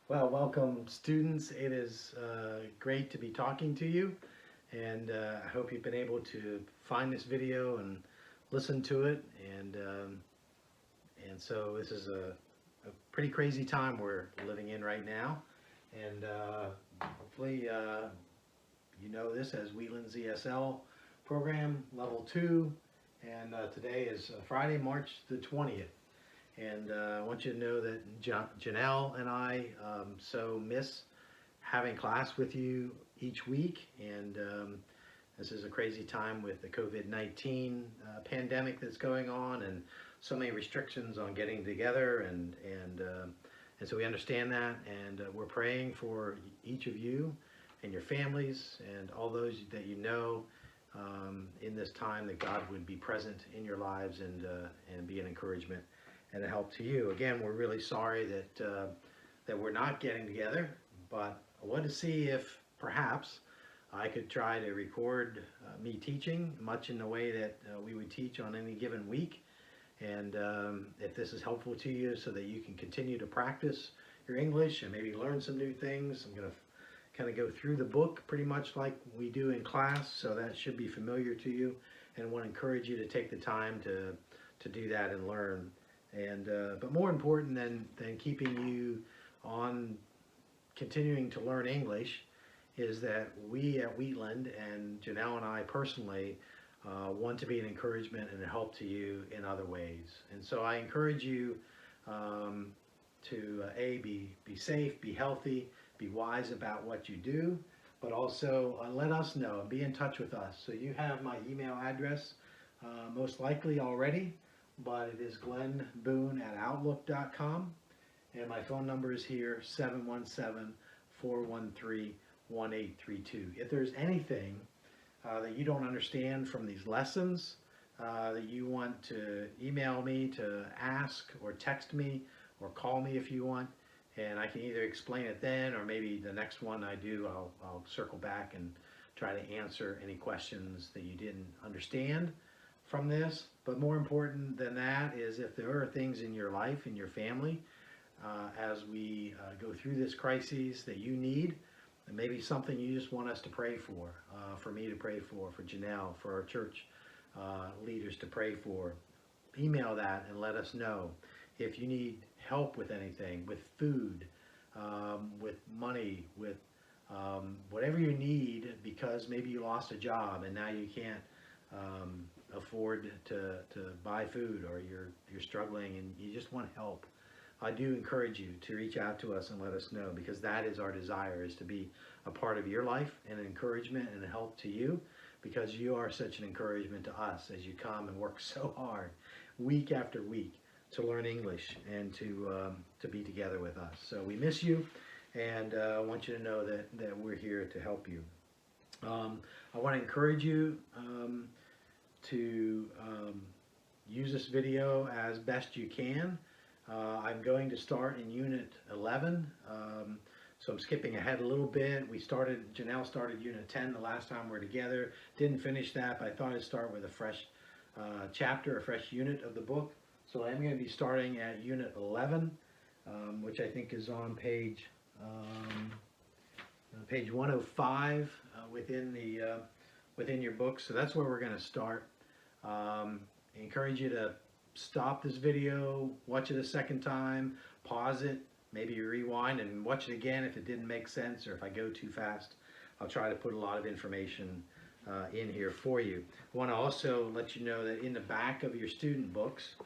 Well, welcome students. It is great to be talking to you, and I hope you've been able to find this video and listen to it. And so this is a pretty crazy time we're living in right now, and hopefully you know this as Wheatland's ESL Program Level 2, and today is Friday, March the 20th. And I want you to know that Janelle and I so miss having class with you each week. And this is a crazy time with the COVID-19 pandemic that's going on, and so many restrictions on getting together. And so we understand that, and we're praying for each of you and your families and all those that you know in this time, that God would be present in your lives and be an encouragement and a help to you. Again, we're really sorry that we're not getting together, but I wanted to see if perhaps I could try to record me teaching, much in the way that we would teach on any given week. And if this is helpful to you so that you can continue to practice your English and maybe learn some new things. I'm going to kind of go through the book pretty much like we do in class, so that should be familiar to you, and I want to encourage you to take the time to do that and learn. And but more important than keeping you on continuing to learn English is that we at Wheatland, and Janelle and I personally, want to be an encouragement and a help to you in other ways. And so I encourage you to be safe, be healthy, be wise about what you do, but also let us know and be in touch with us. So you have my email address most likely already, but it is glennboone@outlook.com, and my phone number is here, 717-413-1832. If there's anything that you don't understand from these lessons, that you want to email me to ask, or text me, or call me if you want, and I can either explain it then, or maybe the next one I do, I'll circle back and try to answer any questions that you didn't understand from this. But more important than that is if there are things in your life, in your family, as we go through this crisis that you need, and maybe something you just want us to pray for me to pray for Janelle, for our church leaders to pray for, email that and let us know. If you need help with anything, with food, with money, with whatever you need, because maybe you lost a job and now you can't afford to buy food, or you're struggling and you just want help, I do encourage you to reach out to us and let us know, because that is our desire, is to be a part of your life and an encouragement and a help to you, because you are such an encouragement to us as you come and work so hard week after week to learn English and to be together with us. So we miss you, and I want you to know that we're here to help you. I want to encourage you to use this video as best you can. I'm going to start in Unit 11, so I'm skipping ahead a little bit. Janelle started Unit 10 the last time we were together. Didn't finish that, but I thought I'd start with a fresh chapter, a fresh unit of the book. So I'm going to be starting at Unit 11, which I think is on page 105 within your book. So that's where we're going to start. I encourage you to stop this video, watch it a second time, pause it, maybe rewind and watch it again if it didn't make sense, or if I go too fast. I'll try to put a lot of information in here for you. I want to also let you know that in the back of your student books,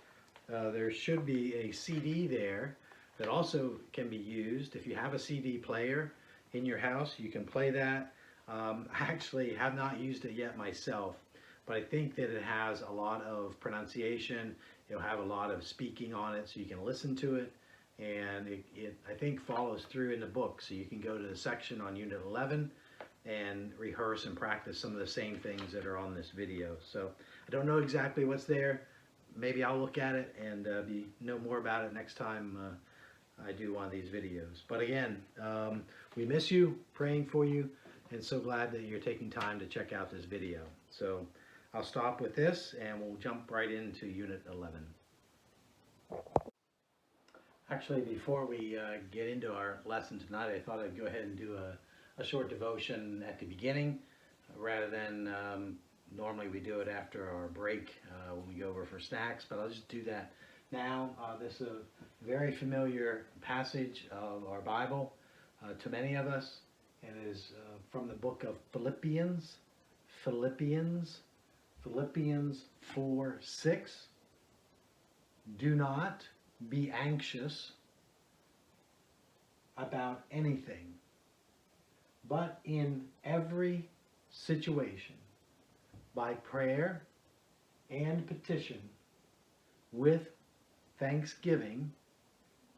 there should be a CD there that also can be used. If you have a CD player in your house, you can play that. I actually have not used it yet myself, but I think that it has a lot of pronunciation. It'll have a lot of speaking on it, so you can listen to it, and it I think follows through in the book. So you can go to the section on Unit 11 and rehearse and practice some of the same things that are on this video. So I don't know exactly what's there. Maybe I'll look at it and know more about it next time I do one of these videos. But again, we miss you, praying for you, and so glad that you're taking time to check out this video. So I'll stop with this and we'll jump right into Unit 11. Actually, before we get into our lesson tonight, I thought I'd go ahead and do a short devotion at the beginning rather than normally we do it after our break when we go over for snacks, but I'll just do that now. This is a very familiar passage of our Bible to many of us, and it is from the book of Philippians, Philippians 4:6. Do not be anxious about anything, but in every situation, by prayer and petition, with thanksgiving,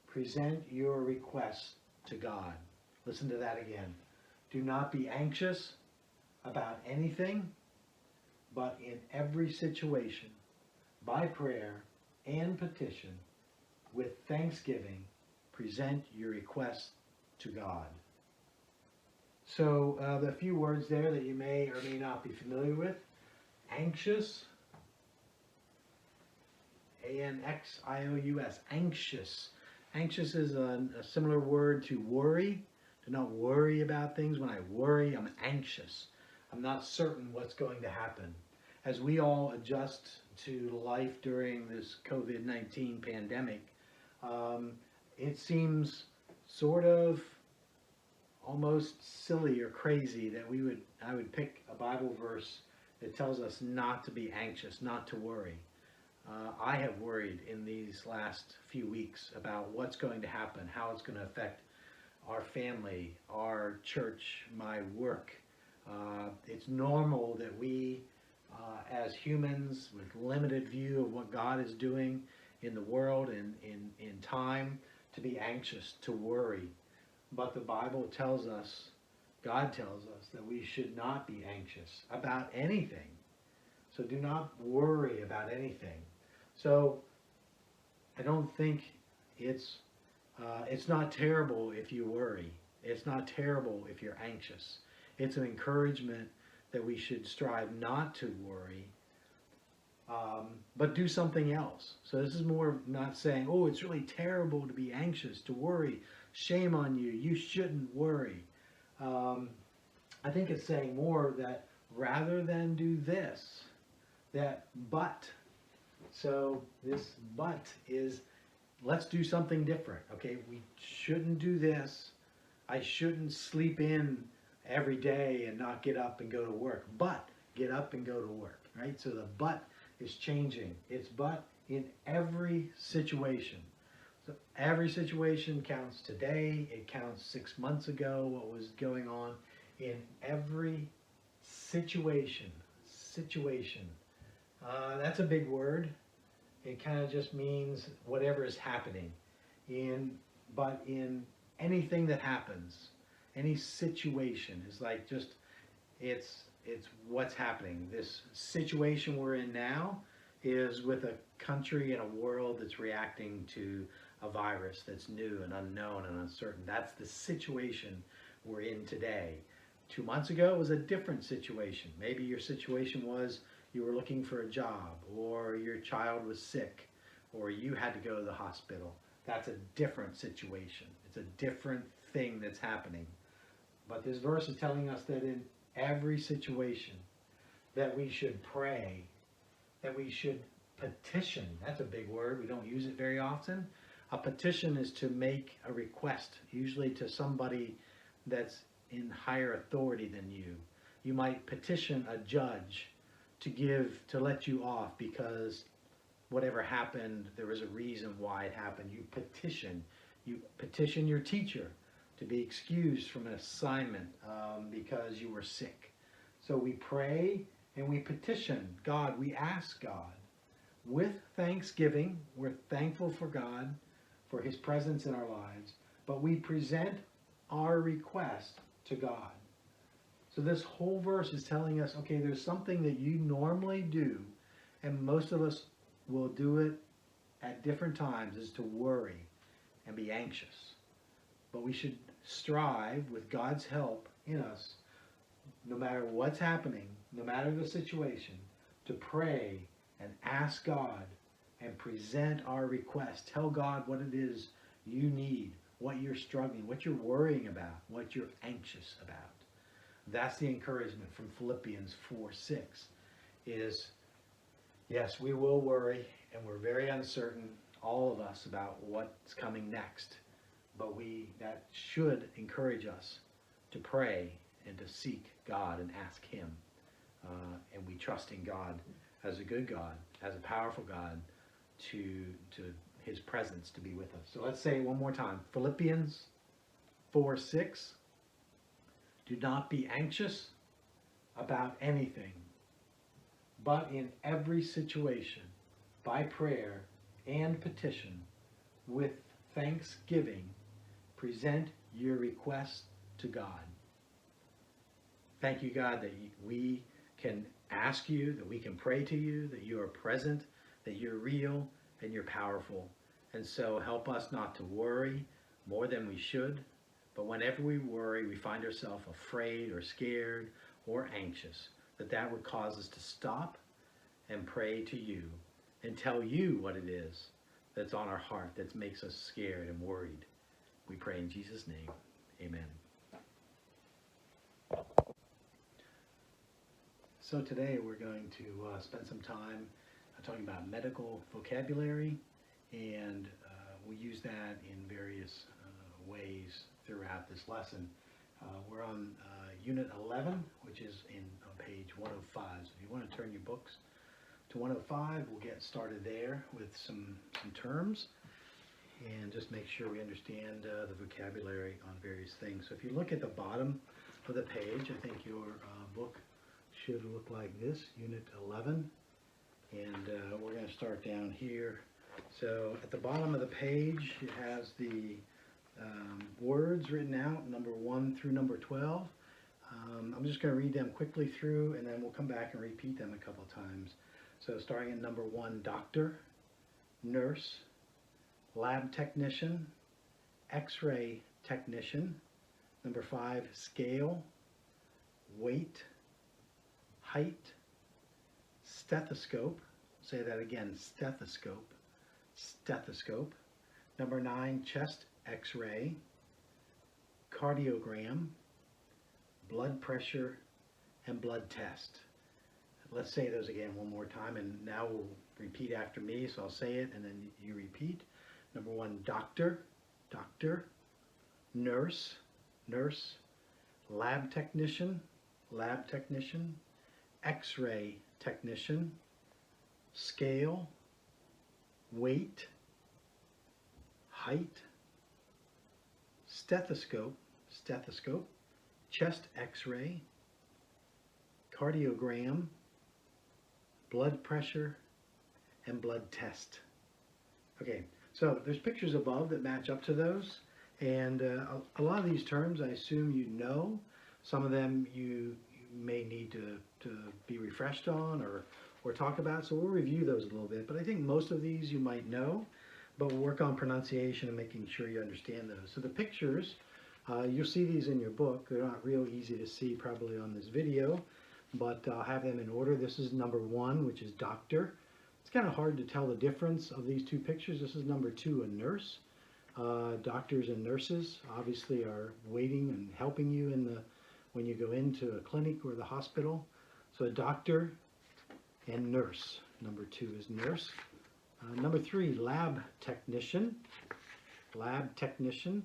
present your requests to God. Listen to that again. Do not be anxious about anything, but in every situation, by prayer and petition, with thanksgiving, present your requests to God. So the few words there that you may or may not be familiar with. Anxious, A-N-X-I-O-U-S, anxious. Anxious is a similar word to worry. Do not worry about things. When I worry, I'm anxious. I'm not certain what's going to happen. As we all adjust to life during this COVID-19 pandemic, it seems sort of almost silly or crazy that I would pick a Bible verse that tells us not to be anxious, not to worry. I have worried in these last few weeks about what's going to happen, how it's going to affect our family, our church, my work. It's normal that we, as humans with limited view of what God is doing in the world and in time, to be anxious, to worry. But the Bible tells us, God tells us, that we should not be anxious about anything. So do not worry about anything. So I don't think it's not terrible if you worry. It's not terrible if you're anxious. It's an encouragement that we should strive not to worry, but do something else. So this is more not saying, oh, it's really terrible to be anxious, to worry. Shame on you. You shouldn't worry. I think it's saying more that rather than do this, that but. So this but is, let's do something different. Okay, we shouldn't do this. I shouldn't sleep in every day and not get up and go to work, but get up and go to work, right? So the but is changing. It's but in every situation. So every situation counts today. It counts 6 months ago, what was going on. In every situation. That's a big word. It kind of just means whatever is happening. But in anything that happens, any situation is like just, it's what's happening. This situation we're in now is with a country and a world that's reacting to a virus that's new and unknown and uncertain. That's the situation we're in today. 2 months ago it was a different situation. Maybe your situation was you were looking for a job, or your child was sick, or you had to go to the hospital. That's a different situation. It's a different thing that's happening. But this verse is telling us that in every situation that we should pray, that we should petition. That's a big word. We don't use it very often. A petition is to make a request, usually to somebody that's in higher authority than you. You might petition a judge to let you off because whatever happened, there was a reason why it happened. You petition your teacher to be excused from an assignment because you were sick. So we pray and we petition God. We ask God with thanksgiving. We're thankful for God, for His presence in our lives, but we present our request to God. So this whole verse is telling us, okay, there's something that you normally do, and most of us will do it at different times, is to worry and be anxious. But we should strive with God's help in us, no matter what's happening, no matter the situation, to pray and ask God and present our request. Tell God what it is you need, what you're struggling, what you're worrying about, what you're anxious about. That's the encouragement from Philippians 4:6 is, yes, we will worry and we're very uncertain, all of us, about what's coming next. But that should encourage us to pray and to seek God and ask Him. And we trust in God as a good God, as a powerful God, to His presence to be with us. So let's say it one more time. Philippians 4:6. Do not be anxious about anything, but in every situation, by prayer and petition, with thanksgiving, present your requests to God. Thank you, God, that we can ask you, that we can pray to you, that you are present, that you're real, and you're powerful. And so help us not to worry more than we should. But whenever we worry, we find ourselves afraid or scared or anxious, that would cause us to stop and pray to you and tell you what it is that's on our heart that makes us scared and worried. We pray in Jesus' name. Amen. So today we're going to spend some time talking about medical vocabulary, and we use that in various ways throughout this lesson. We're on Unit 11, which is on page 105. So if you want to turn your books to 105, we'll get started there with some terms and just make sure we understand the vocabulary on various things. So if you look at the bottom of the page, I think your book should look like this, Unit 11, and we're going to start down here. So at the bottom of the page, it has the words written out, number 1 through number 12. I'm just going to read them quickly through, and then we'll come back and repeat them a couple times. So starting at number 1, doctor, nurse, lab technician, x-ray technician. Number 5, scale, weight, height, stethoscope. Say that again, stethoscope, stethoscope. Number 9, chest x-ray, cardiogram, blood pressure, and blood test. Let's say those again one more time, and now we'll repeat after me. So I'll say it and then you repeat. Number 1, doctor, doctor, nurse, nurse, lab technician, lab technician, x-ray technician, scale, weight, height, stethoscope, stethoscope, chest x-ray, cardiogram, blood pressure, and blood test. Okay, so there's pictures above that match up to those, and a lot of these terms I assume you know. Some of them you may need to be refreshed on or talk about, so we'll review those a little bit. But I think most of these you might know, but we'll work on pronunciation and making sure you understand those. So the pictures, you'll see these in your book. They're not real easy to see probably on this video, but I'll have them in order. This is number 1, which is doctor. It's kind of hard to tell the difference of these two pictures. This is number 2, a nurse. Doctors and nurses obviously are waiting and helping you when you go into a clinic or the hospital. So a doctor and nurse. Number 2 is nurse. Number 3, lab technician. Lab technician.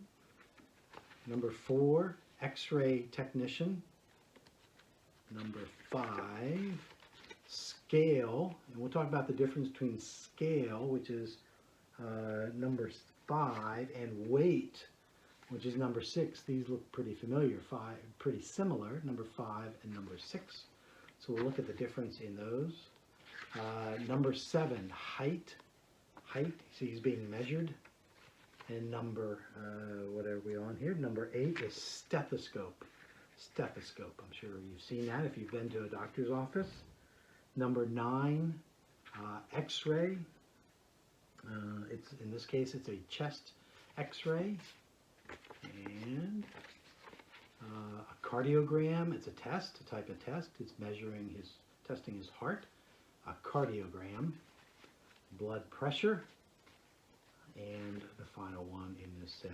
Number 4, x-ray technician. Number 5, scale. And we'll talk about the difference between scale, which is number 5, and weight, which is number 6. These look pretty familiar, pretty similar, number 5 and number 6. So we'll look at the difference in those. Number 7, height. Height, see he's being measured. And number, what are we on here? Number 8 is stethoscope. Stethoscope, I'm sure you've seen that if you've been to a doctor's office. Number 9, x-ray. In this case, it's a chest x-ray. And a cardiogram, it's a test, a type of test. It's testing his heart. A cardiogram. Blood pressure. And the final one in this set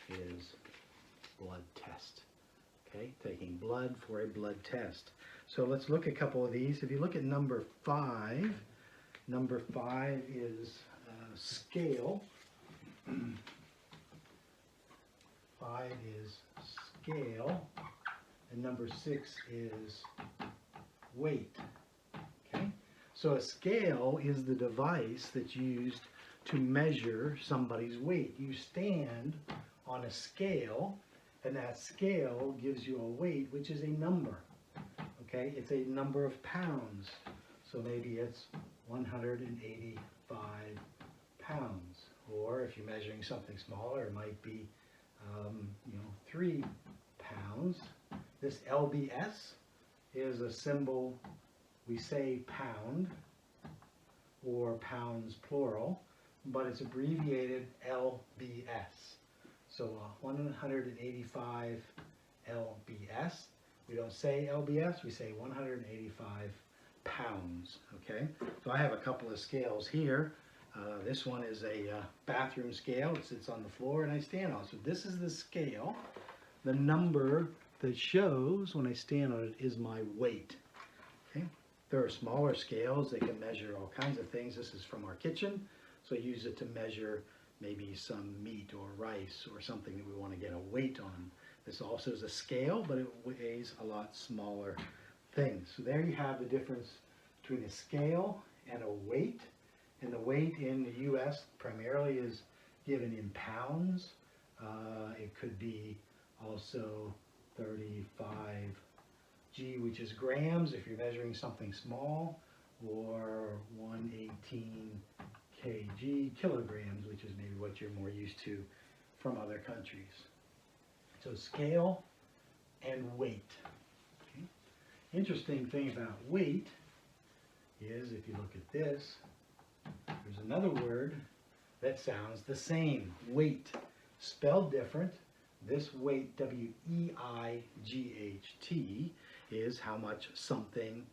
is blood test. Okay, taking blood for a blood test. So let's look at a couple of these. If you look at number 5 is scale. 5 is scale, and number 6 is weight. Okay, so a scale is the device that's used to measure somebody's weight. You stand on a scale, and that scale gives you a weight, which is a number. Okay, it's a number of pounds. So maybe it's 185 pounds. Or if you're measuring something smaller, it might be, 3 pounds. This LBS is a symbol. We say pound or pounds plural, but it's abbreviated LBS. So 185 LBS. We don't say LBS, we say 185 pounds. Okay, so I have a couple of scales here. This one is a bathroom scale. It sits on the floor and I stand on it. So this is the scale. The number that shows when I stand on it is my weight. Okay, there are smaller scales that can measure all kinds of things. This is from our kitchen, so I use it to measure maybe some meat or rice or something that we want to get a weight on. This also is a scale, but it weighs a lot smaller things. So there you have the difference between a scale and a weight. And the weight in the U.S. primarily is given in pounds. It could be also 35 G, which is grams if you're measuring something small, or 118 kg, kilograms, which is maybe what you're more used to from other countries. So scale and weight. Okay. Interesting thing about weight is if you look at this, there's another word that sounds the same. Weight, spelled different. This weight, W-E-I-G-H-T, is how much something,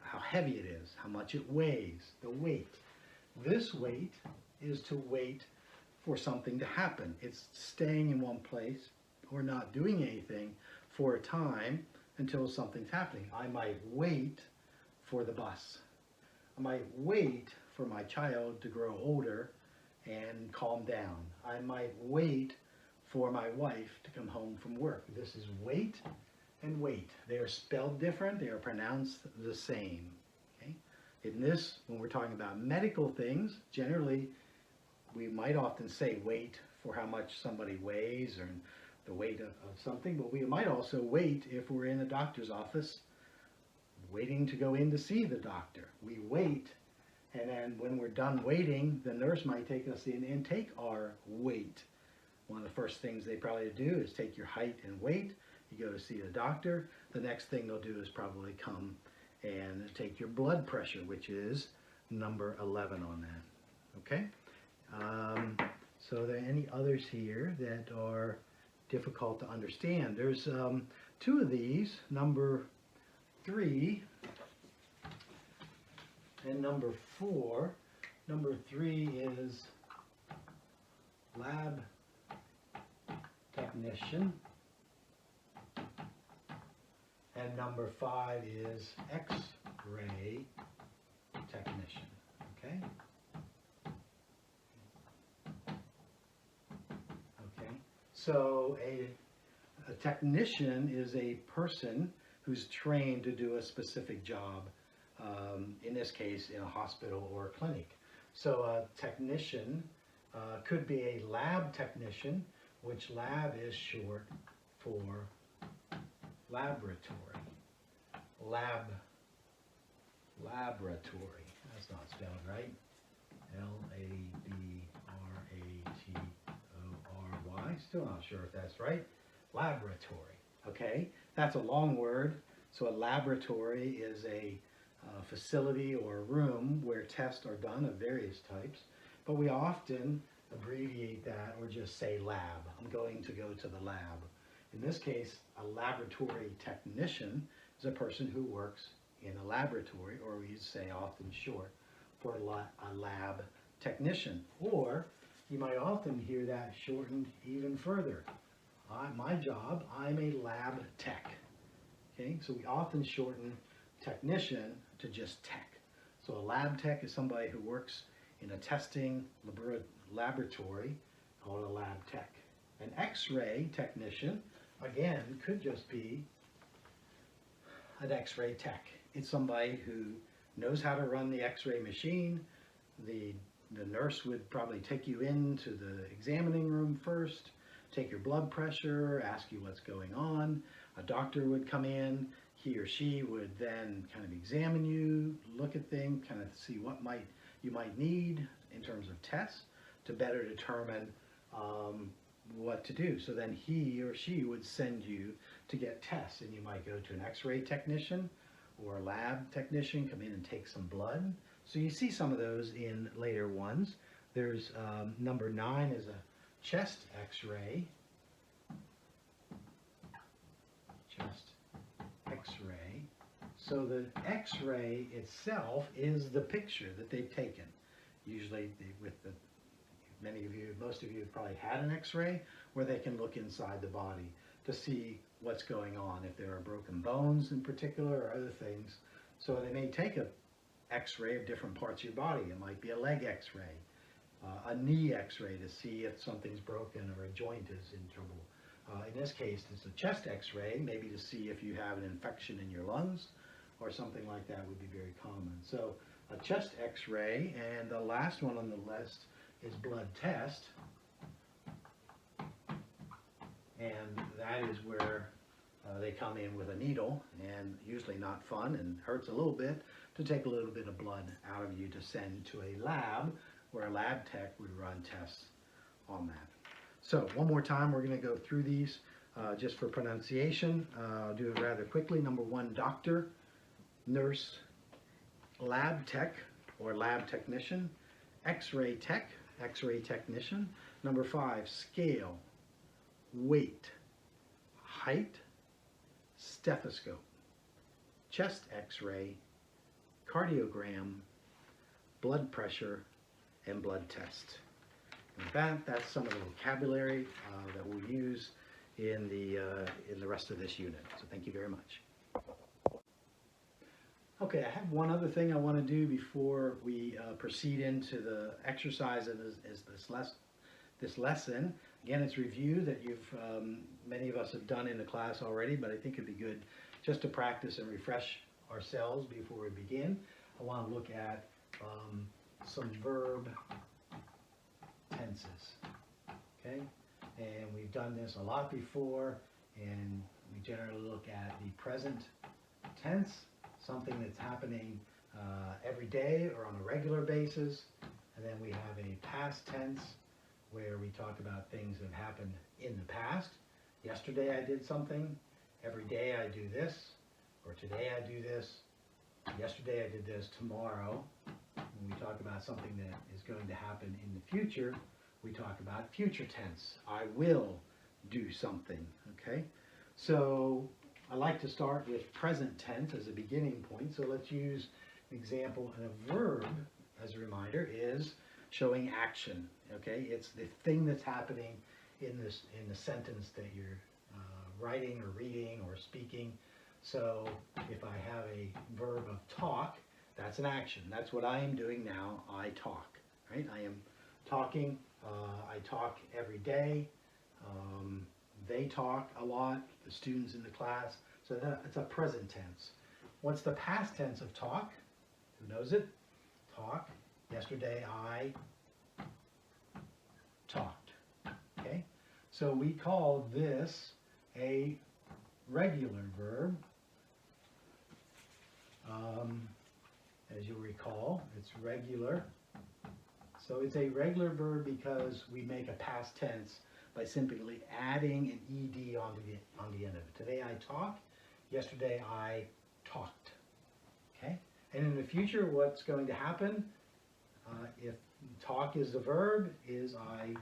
how heavy it is, how much it weighs, the weight. This weight is to wait for something to happen. It's staying in one place or not doing anything for a time until something's happening. I might wait for the bus. I might wait for my child to grow older and calm down. I might wait for my wife to come home from work. This is wait and wait. They are spelled different. They are pronounced the same. Okay? In this, when we're talking about medical things, generally we might often say wait for how much somebody weighs or the weight of something, but we might also wait if we're in a doctor's office waiting to go in to see the doctor. We wait, and then when we're done waiting, the nurse might take us in and take our weight. One of the first things they probably do is take your height and weight. You go to see the doctor. The next thing they'll do is probably come and take your blood pressure, which is number 11 on that. Okay? So are there any others here that are difficult to understand? There's 2 of these, number 3 and number 4. Number 3 is lab technician, and number 5 is X-ray technician. Okay? Okay. So a technician is a person who's trained to do a specific job, in this case in a hospital or a clinic. So a technician could be a lab technician, which lab is short for laboratory. Laboratory. That's not spelled right. L-A-B-R-A-T-O-R-Y. Still not sure if that's right. Laboratory. Okay, that's a long word. So a laboratory is a facility or a room where tests are done of various types, but we often abbreviate that or just say lab. I'm going to go to the lab. In this case, a laboratory technician is a person who works in a laboratory, or we say often short for a lab technician. Or you might often hear that shortened even further. My job, I'm a lab tech. Okay, so we often shorten technician to just tech. So a lab tech is somebody who works in a testing laboratory called a lab tech. An X-ray technician, again, could just be an X-ray tech. It's somebody who knows how to run the X-ray machine. The nurse would probably take you into the examining room first, take your blood pressure, ask you what's going on. A doctor would come in. He or she would then kind of examine you, look at things, kind of see what you might need in terms of tests to better determine what to do. So then he or she would send you to get tests, and you might go to an X-ray technician or a lab technician, come in and take some blood. So you see some of those in later ones. There's number 9 is a chest X-ray. Chest X-ray. So the X-ray itself is the picture that they've taken. Usually most of you have probably had an X-ray where they can look inside the body to see what's going on, if there are broken bones in particular or other things. So they may take a X-ray of different parts of your body. It might be a leg X-ray, a knee X-ray to see if something's broken or a joint is in trouble. In this case, it's a chest X-ray, maybe to see if you have an infection in your lungs or something like that would be very common. So a chest X-ray, and the last one on the list is blood test. And that is where they come in with a needle, and usually not fun and hurts a little bit, to take a little bit of blood out of you to send to a lab where a lab tech would run tests on that. So one more time, we're going to go through these just for pronunciation. I'll do it rather quickly. Number 1, doctor, nurse, lab tech or lab technician, X-ray tech, X-ray technician. Number 5, scale, weight, height, stethoscope, chest X-ray, cardiogram, blood pressure, and blood test. And that's some of the vocabulary that we'll use in the rest of this unit. So thank you very much. Okay, I have one other thing I want to do before we proceed into the exercise of this lesson. Again, it's review that many of us have done in the class already, but I think it'd be good just to practice and refresh ourselves before we begin. I want to look at some verb tenses, okay? And we've done this a lot before, and we generally look at the present tense, something that's happening every day or on a regular basis, and then we have a past tense where we talk about things that have happened in the past. Yesterday I did something, every day I do this, or today I do this, yesterday I did this, tomorrow. When we talk about something that is going to happen in the future, we talk about future tense. I will do something, okay? So I like to start with present tense as a beginning point. So let's use an example. And a verb, as a reminder, is showing action, okay? It's the thing that's happening in the sentence that you're writing or reading or speaking. So if I have a verb of talk, that's an action. That's what I am doing now. I talk, right? I am talking. I talk every day. They talk a lot, the students in the class. So it's a present tense. What's the past tense of talk? Who knows it? Talk. Yesterday I talked. Okay? So we call this a regular verb. As you'll recall, it's regular. So it's a regular verb because we make a past tense by simply adding an ed on the end of it. Today I talk. Yesterday I talked. Okay? And in the future, what's going to happen, if talk is the verb, is I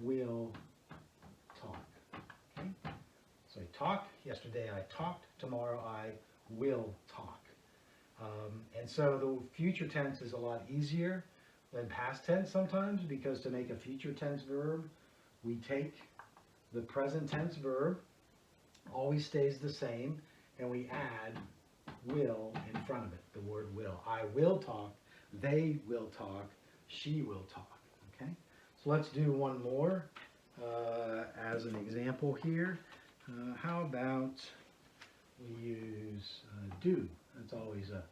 will talk. Okay? So I talk. Yesterday I talked. Tomorrow I will talk. And so the future tense is a lot easier. than past tense sometimes, because to make a future tense verb, we take the present tense verb, always stays the same, and we add will in front of it, the word will. I will talk, they will talk, she will talk, okay? So let's do one more as an example here. How about we use do? That's always a,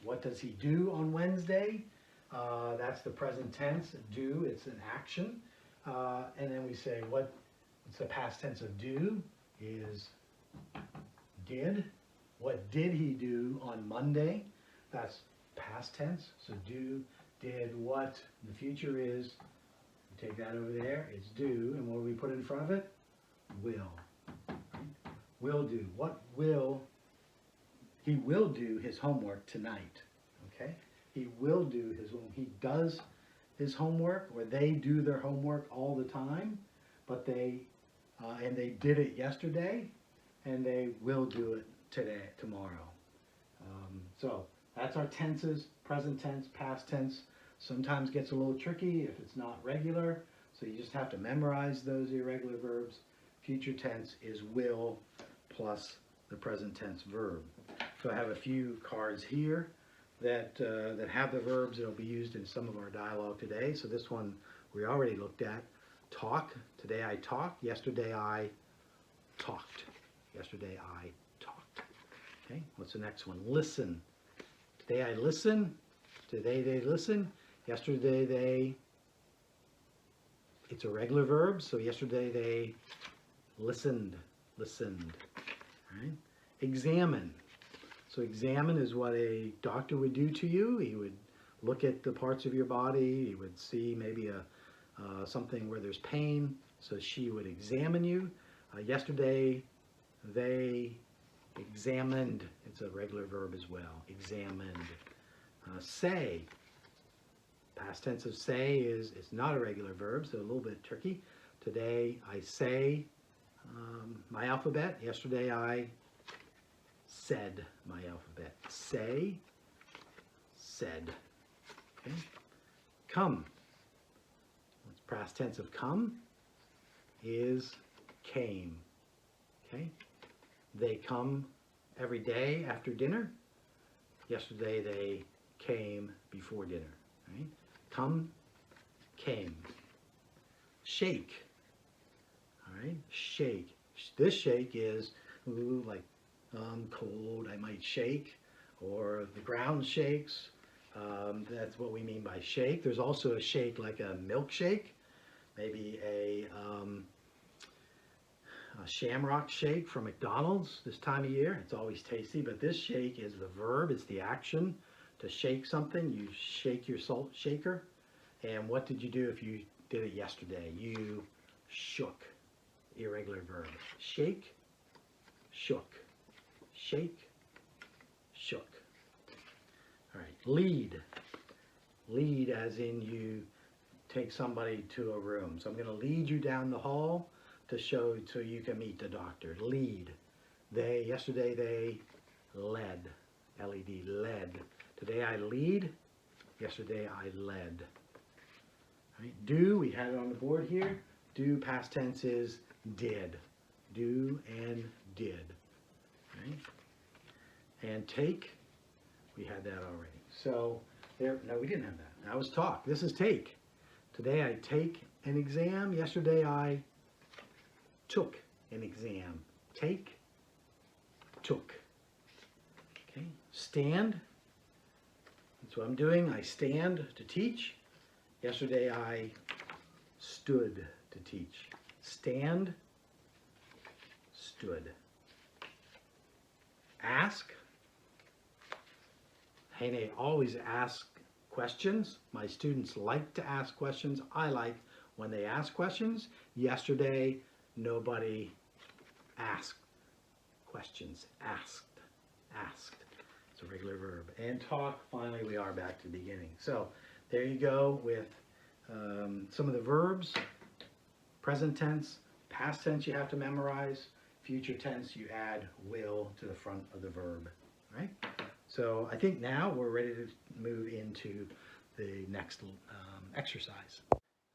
what does he do on Wednesday? That's the present tense, do, it's an action. And then we say what's the past tense of do is did. What did he do on Monday? That's past tense, so do, did, what. The future is, you take that over there, it's do, and what do we put in front of it? Will. Will do. What will, he will do his homework tonight, okay? He will do his, he does his homework, or they do their homework all the time, but they, and they did it yesterday, and they will do it today, tomorrow. So that's our tenses, present tense, past tense. Sometimes gets a little tricky if it's not regular, so you just have to memorize those irregular verbs. Future tense is will plus the present tense verb. So I have a few cards here that have the verbs that will be used in some of our dialogue today. So this one we already looked at. Talk. Today I talked. Yesterday I talked. Yesterday I talked. Okay, what's the next one? Listen. Today I listen. Today they listen. Yesterday they, it's a regular verb, so yesterday they listened. Right? Examine. So examine is what a doctor would do to you. He would look at the parts of your body. He would see maybe something where there's pain. So she would examine you. Yesterday they examined. It's a regular verb as well. Examined. Say. Past tense of say is, it's not a regular verb, so a little bit tricky. Today I say my alphabet. Yesterday I said my alphabet. Say, said. Okay. Come. What's past tense of come? Is came. Okay. They come every day after dinner. Yesterday they came before dinner. Right? Come, came. Shake. All right. Shake. This shake is like cold, I might shake, or the ground shakes. That's what we mean by shake. There's also a shake like a milkshake, maybe a shamrock shake from McDonald's this time of year. It's always tasty, but this shake is the verb, it's the action. To shake something, you shake your salt shaker. And what did you do if you did it yesterday? You shook. Irregular verb. Shake, shook. Shake, shook. All right, lead. Lead as in you take somebody to a room. So I'm going to lead you down the hall to show so you can meet the doctor. Lead. Yesterday they led. L-E-D, led. Today I lead. Yesterday I led. All right, do, we had it on the board here. Do, past tense is did. Do and did. Right? And take, we had that already. So there, no, we didn't have that. That was talk. This is take. Today I take an exam. Yesterday I took an exam. Take, took. Okay. Stand. That's what I'm doing. I stand to teach. Yesterday I stood to teach. Stand, stood. Ask. Hene always ask questions. My students like to ask questions. I like when they ask questions. Yesterday, nobody asked questions. Asked. It's a regular verb. And talk, finally, we are back to the beginning. So there you go with some of the verbs. Present tense, past tense you have to memorize. Future tense, you add will to the front of the verb. Right? So I think now we're ready to move into the next exercise.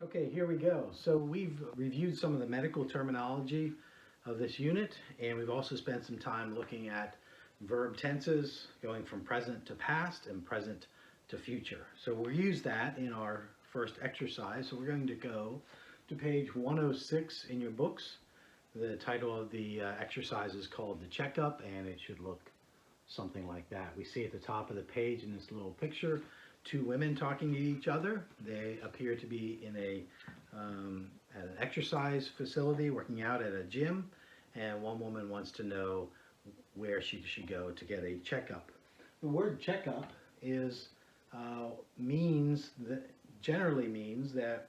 Okay, here we go. So we've reviewed some of the medical terminology of this unit, and we've also spent some time looking at verb tenses going from present to past and present to future. So we'll use that in our first exercise. So we're going to go to page 106 in your books. The title of the exercise is called The Checkup, and it should look something like that. We see at the top of the page in this little picture two women talking to each other. They appear to be in at an exercise facility, working out at a gym, and one woman wants to know where she should go to get a checkup. The word checkup is generally means that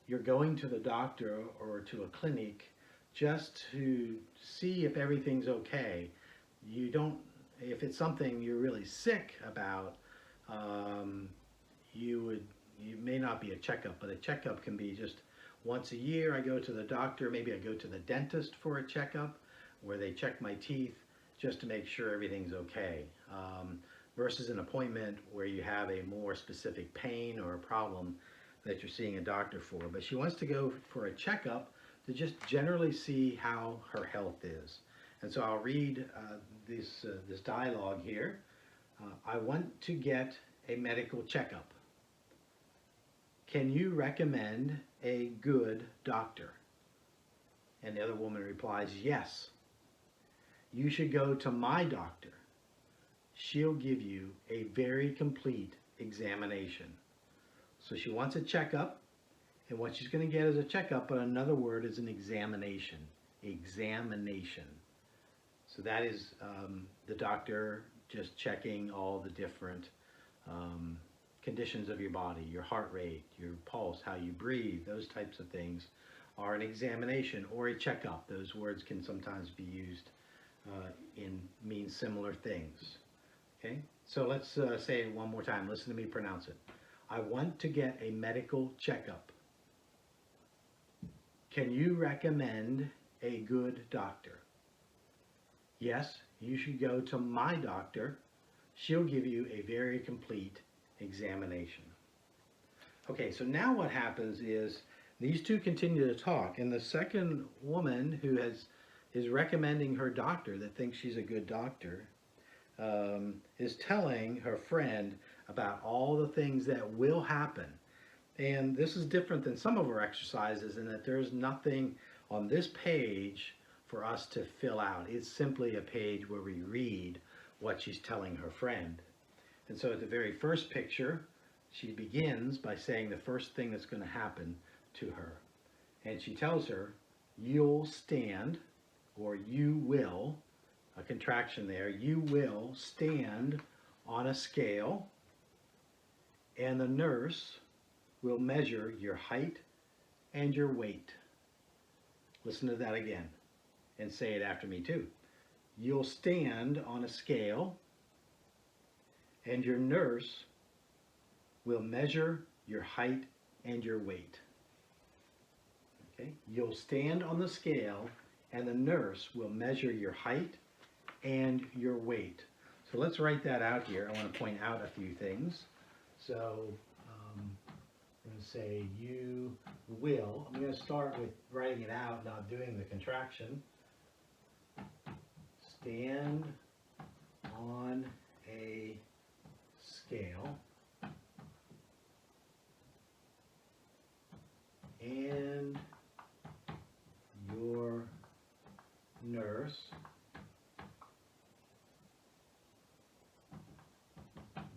you're going to the doctor or to a clinic just to see if everything's okay. You don't, if it's something you're really sick about, you may not be a checkup, but a checkup can be just once a year I go to the doctor, maybe I go to the dentist for a checkup where they check my teeth just to make sure everything's okay, versus an appointment where you have a more specific pain or a problem that you're seeing a doctor for. But she wants to go for a checkup to just generally see how her health is. And so I'll read this dialogue here. I want to get a medical checkup. Can you recommend a good doctor? And the other woman replies, yes. You should go to my doctor. She'll give you a very complete examination. So she wants a checkup, and what she's going to get is a checkup, but another word is an examination. Examination. So that is the doctor just checking all the different conditions of your body, your heart rate, your pulse, how you breathe, those types of things are an examination or a checkup. Those words can sometimes be used mean similar things. Okay, so let's say it one more time. Listen to me pronounce it. I want to get a medical checkup. Can you recommend a good doctor? Yes, you should go to my doctor. She'll give you a very complete examination. Okay, so now what happens is these two continue to talk, and the second woman who is recommending her doctor that thinks she's a good doctor is telling her friend about all the things that will happen. And this is different than some of our exercises in that there's nothing on this page for us to fill out. It's simply a page where we read what she's telling her friend. And so at the very first picture, she begins by saying the first thing that's going to happen to her. And she tells her, you'll stand, or you will, a contraction there, you will stand on a scale, and the nurse will measure your height and your weight. Listen to that again and say it after me too. You'll stand on a scale, and your nurse will measure your height and your weight. Okay? You'll stand on the scale, and the nurse will measure your height and your weight. So let's write that out here. I want to point out a few things. So I'm going to say you will. I'm going to start with writing it out, not doing the contraction. Stand on a scale, and your nurse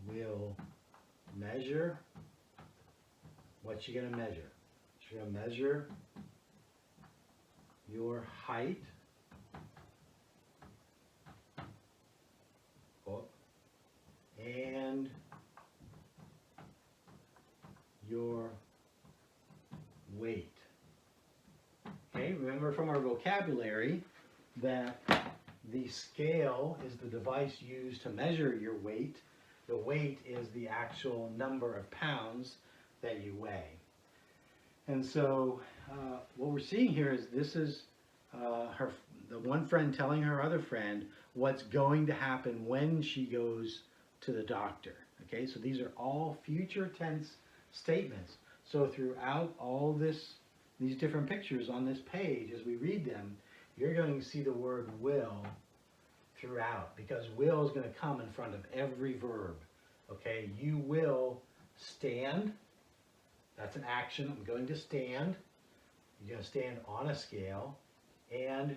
will measure. What's she going to measure? She's going to measure your height and your weight. Okay, remember from our vocabulary that the scale is the device used to measure your weight. The weight is the actual number of pounds that you weigh. And so what we're seeing here is this is the one friend telling her other friend what's going to happen when she goes to the doctor. Okay, so these are all future tense statements. So throughout all these different pictures on this page, as we read them, you're going to see the word will throughout, because will is going to come in front of every verb. Okay, you will stand. That's an action. I'm going to stand. You're going to stand on a scale. And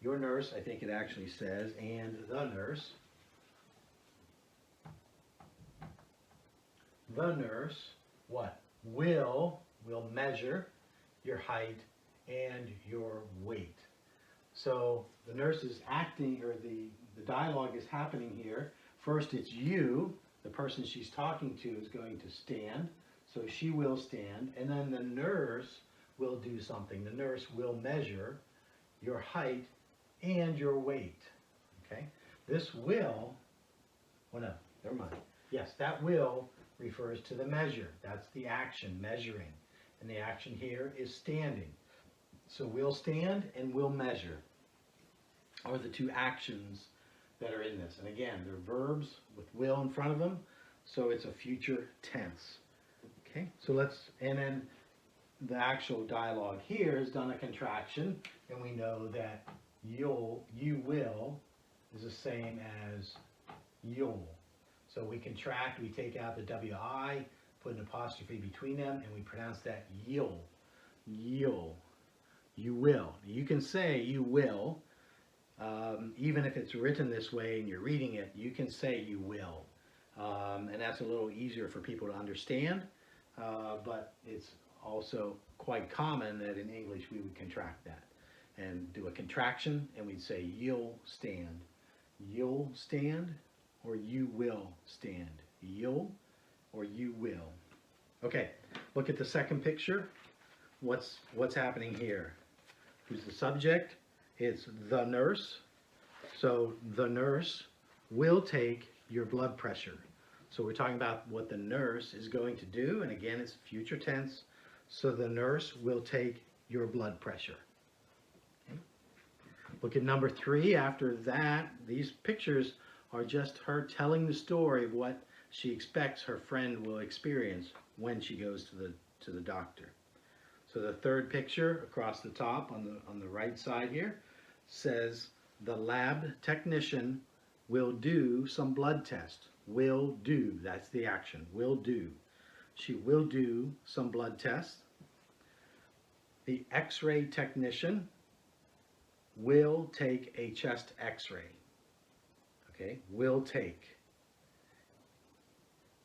your nurse, I think it actually says, and the nurse. The nurse, what? Will measure your height and your weight. So the nurse is acting, or the dialogue is happening here. First it's you, the person she's talking to, is going to stand. So she will stand, and then the nurse will do something. The nurse will measure your height and your weight. Okay? This will, oh no, never mind. Yes, that will refers to the measure. That's the action, measuring. And the action here is standing. So we'll stand and we'll measure are the two actions that are in this. And again, they're verbs with will in front of them, so it's a future tense. Okay, so and then the actual dialogue here has done a contraction, and we know that you will is the same as you'll. So we contract, we take out the WI, put an apostrophe between them, and we pronounce that you'll. You'll. You will. You can say you will, even if it's written this way and you're reading it, you can say you will. And that's a little easier for people to understand, but it's also quite common that in English we would contract that and do a contraction, and we'd say you'll stand. You'll stand, or you will stand. You'll or you will. Okay, look at the second picture. What's happening here? Who's the subject? It's the nurse. So the nurse will take your blood pressure. So we're talking about what the nurse is going to do, and again, it's future tense. So the nurse will take your blood pressure. Okay. Look at number 3. After that, these pictures are just her telling the story of what she expects her friend will experience when she goes to the doctor. So the third picture across the top on the right side here says the lab technician will do some blood test. Will do, that's the action, will do. She will do some blood tests. The x-ray technician will take a chest x-ray. Okay, will take.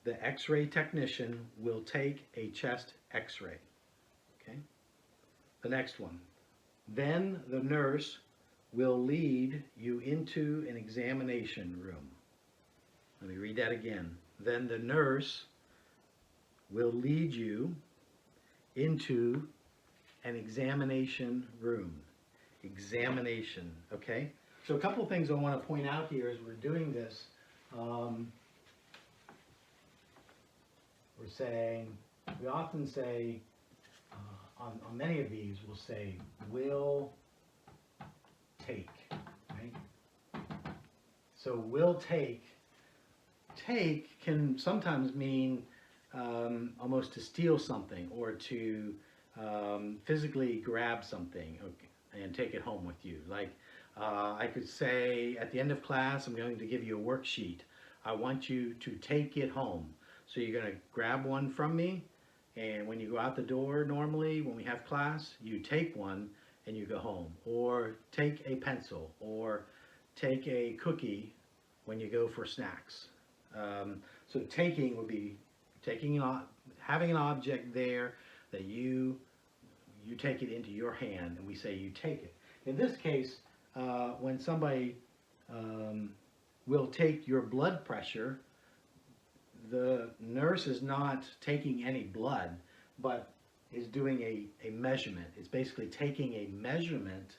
The x-ray technician will take a chest x-ray. Okay. The next one. Then the nurse will lead you into an examination room. Let me read that again. Then the nurse will lead you into an examination room. Examination, okay? So a couple of things I want to point out here as we're doing this. We often say, on many of these, we'll say, will take, right? So will take can sometimes mean almost to steal something, or to physically grab something and take it home with you. Like I could say at the end of class, I'm going to give you a worksheet. I want you to take it home. So you're going to grab one from me, and when you go out the door normally when we have class, you take one and you go home. Or take a pencil, or take a cookie when you go for snacks. So taking would be having an object there that you take it into your hand, and we say you take it. In this case, when somebody will take your blood pressure, the nurse is not taking any blood, but is doing a measurement. It's basically taking a measurement,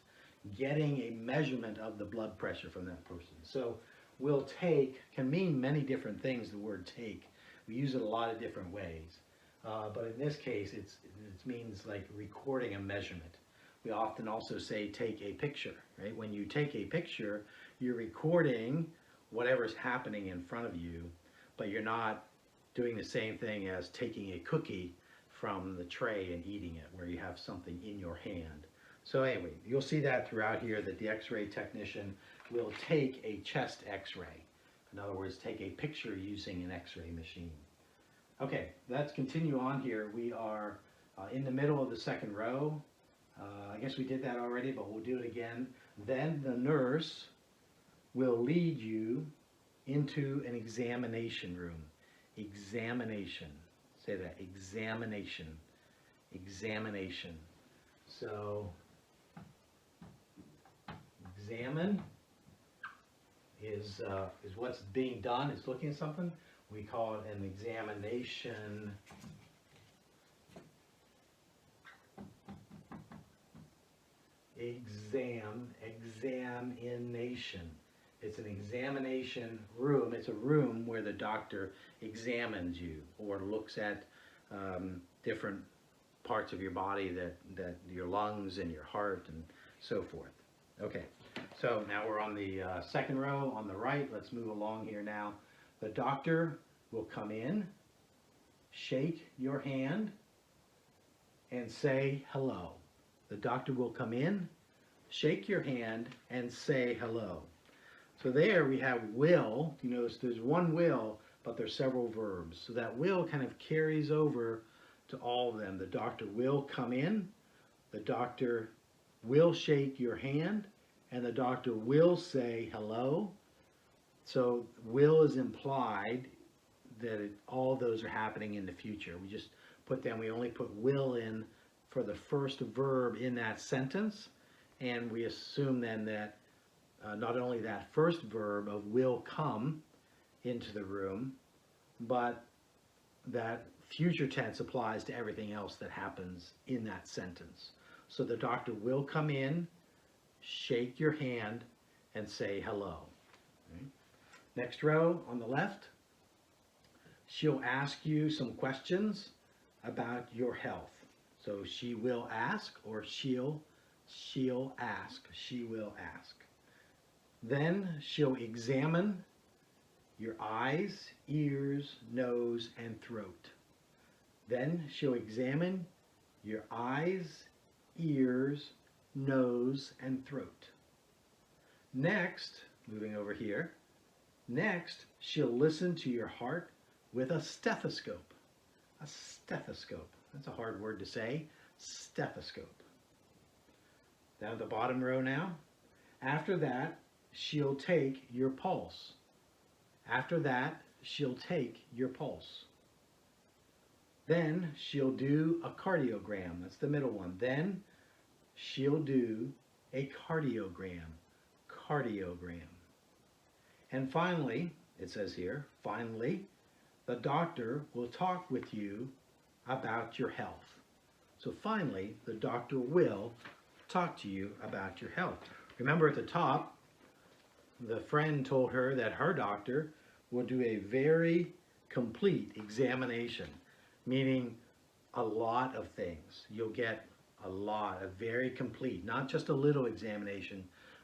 getting a measurement of the blood pressure from that person. So will take can mean many different things, the word take. We use it a lot of different ways. But in this case, it means like recording a measurement. We often also say take a picture, right? When you take a picture, you're recording whatever's happening in front of you, but you're not doing the same thing as taking a cookie from the tray and eating it, where you have something in your hand. So anyway, you'll see that throughout here, that the x-ray technician will take a chest x-ray. In other words, take a picture using an x-ray machine. Okay, let's continue on here. We are in the middle of the second row. I guess we did that already, but we'll do it again. Then the nurse will lead you into an examination room. Examination. Say that. Examination. Examination. So, examine is what's being done. It's looking at something. We call it an examination. Examination. It's an examination room. It's a room where the doctor examines you or looks at different parts of your body, that your lungs and your heart and so forth. Okay, so now we're on the second row on the right. Let's move along here now. The doctor will come in, shake your hand, and say hello. The doctor will come in, shake your hand, and say hello. So there we have will. You notice there's one will, but there's several verbs. So that will kind of carries over to all of them. The doctor will come in, the doctor will shake your hand, and the doctor will say hello. So will is implied that all those are happening in the future. We just put them, we only put will in for the first verb in that sentence, and we assume then that not only that first verb of will come into the room, but that future tense applies to everything else that happens in that sentence. So the doctor will come in, shake your hand, and say hello. Okay. Next row on the left, she'll ask you some questions about your health. So she will ask, or she'll ask. She will ask. Then she'll examine your eyes, ears, nose, and throat. Then she'll examine your eyes, ears, nose, and throat. Next, moving over here, next she'll listen to your heart with a stethoscope. A stethoscope. That's a hard word to say. Stethoscope. Down at the bottom row now. After that, she'll take your pulse. After that, she'll take your pulse. Then she'll do a cardiogram. That's the middle one. Then she'll do a cardiogram. Cardiogram. And finally, it says here, finally, the doctor will talk with you about your health. So finally, the doctor will talk to you about your health. Remember at the top, the friend told her that her doctor will do a very complete examination, meaning a lot of things. You'll get a lot, a very complete, not just a little examination,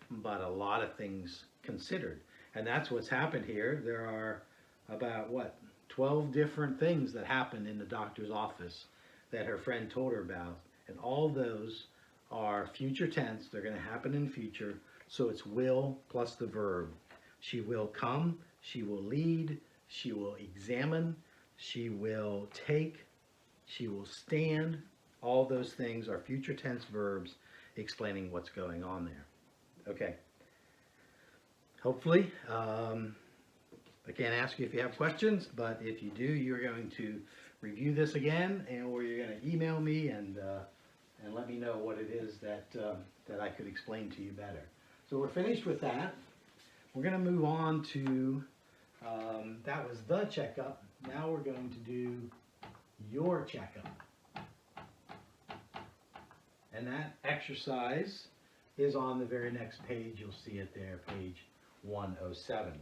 but a lot of things considered. And that's what's happened here. There are about, 12 different things that happen in the doctor's office that her friend told her about. And all those are future tense. They're going to happen in future. So it's will plus the verb. She will come, she will lead, she will examine, she will take, she will stand. All those things are future tense verbs explaining what's going on there. Okay. Hopefully, I can't ask you if you have questions, but if you do, you're going to review this again, or you're going to email me and let me know what it is that I could explain to you better. So we're finished with that. We're going to move on to, that was the checkup. Now we're going to do your checkup. And that exercise is on the very next page. You'll see it there, page 107.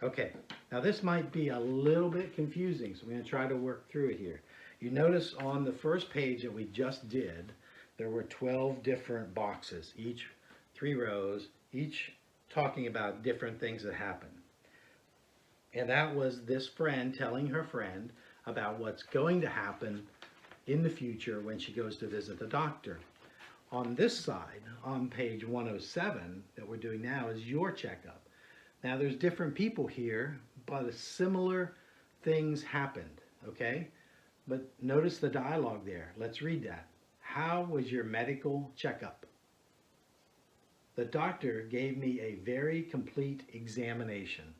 Okay, now this might be a little bit confusing, so I'm going to try to work through it here. You notice on the first page that we just did, there were 12 different boxes, each 3 rows, each talking about different things that happen. And that was this friend telling her friend about what's going to happen in the future when she goes to visit the doctor. On this side, on page 107 that we're doing now, is your checkup. Now there's different people here, but similar things happened, okay? But notice the dialogue there. Let's read that. How was your medical checkup? The doctor gave me a very complete examination.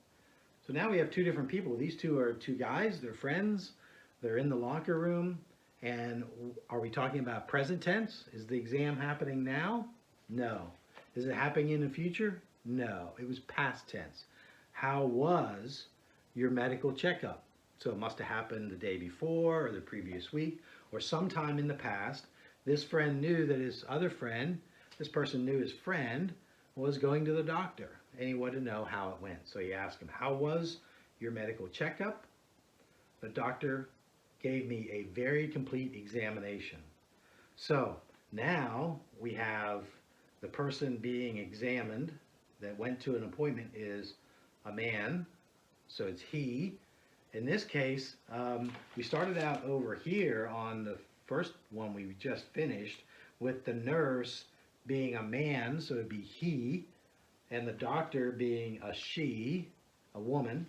So now we have two different people. These two are two guys, they're friends, they're in the locker room, and are we talking about present tense? Is the exam happening now? No. Is it happening in the future? No. It was past tense. How was your medical checkup? So it must have happened the day before or the previous week or sometime in the past. This friend knew that his other friend, this person knew his friend was going to the doctor and he wanted to know how it went. So he asked him, how was your medical checkup? The doctor gave me a very complete examination. So now we have the person being examined that went to an appointment is a man, so it's he. In this case, we started out over here on the first one we just finished with the nurse being a man, so it'd be he, and the doctor being a she, a woman.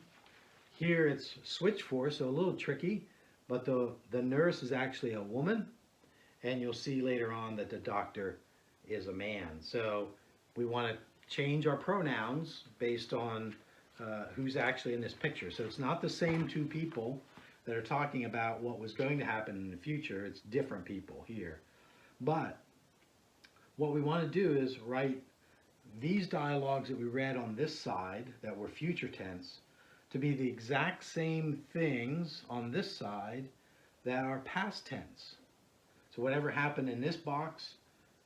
Here it's switched for, so a little tricky, but the nurse is actually a woman, and you'll see later on that the doctor is a man. So we want to change our pronouns based on who's actually in this picture. So it's not the same two people that are talking about what was going to happen in the future. It's different people here. But what we want to do is write these dialogues that we read on this side that were future tense to be the exact same things on this side that are past tense. So whatever happened in this box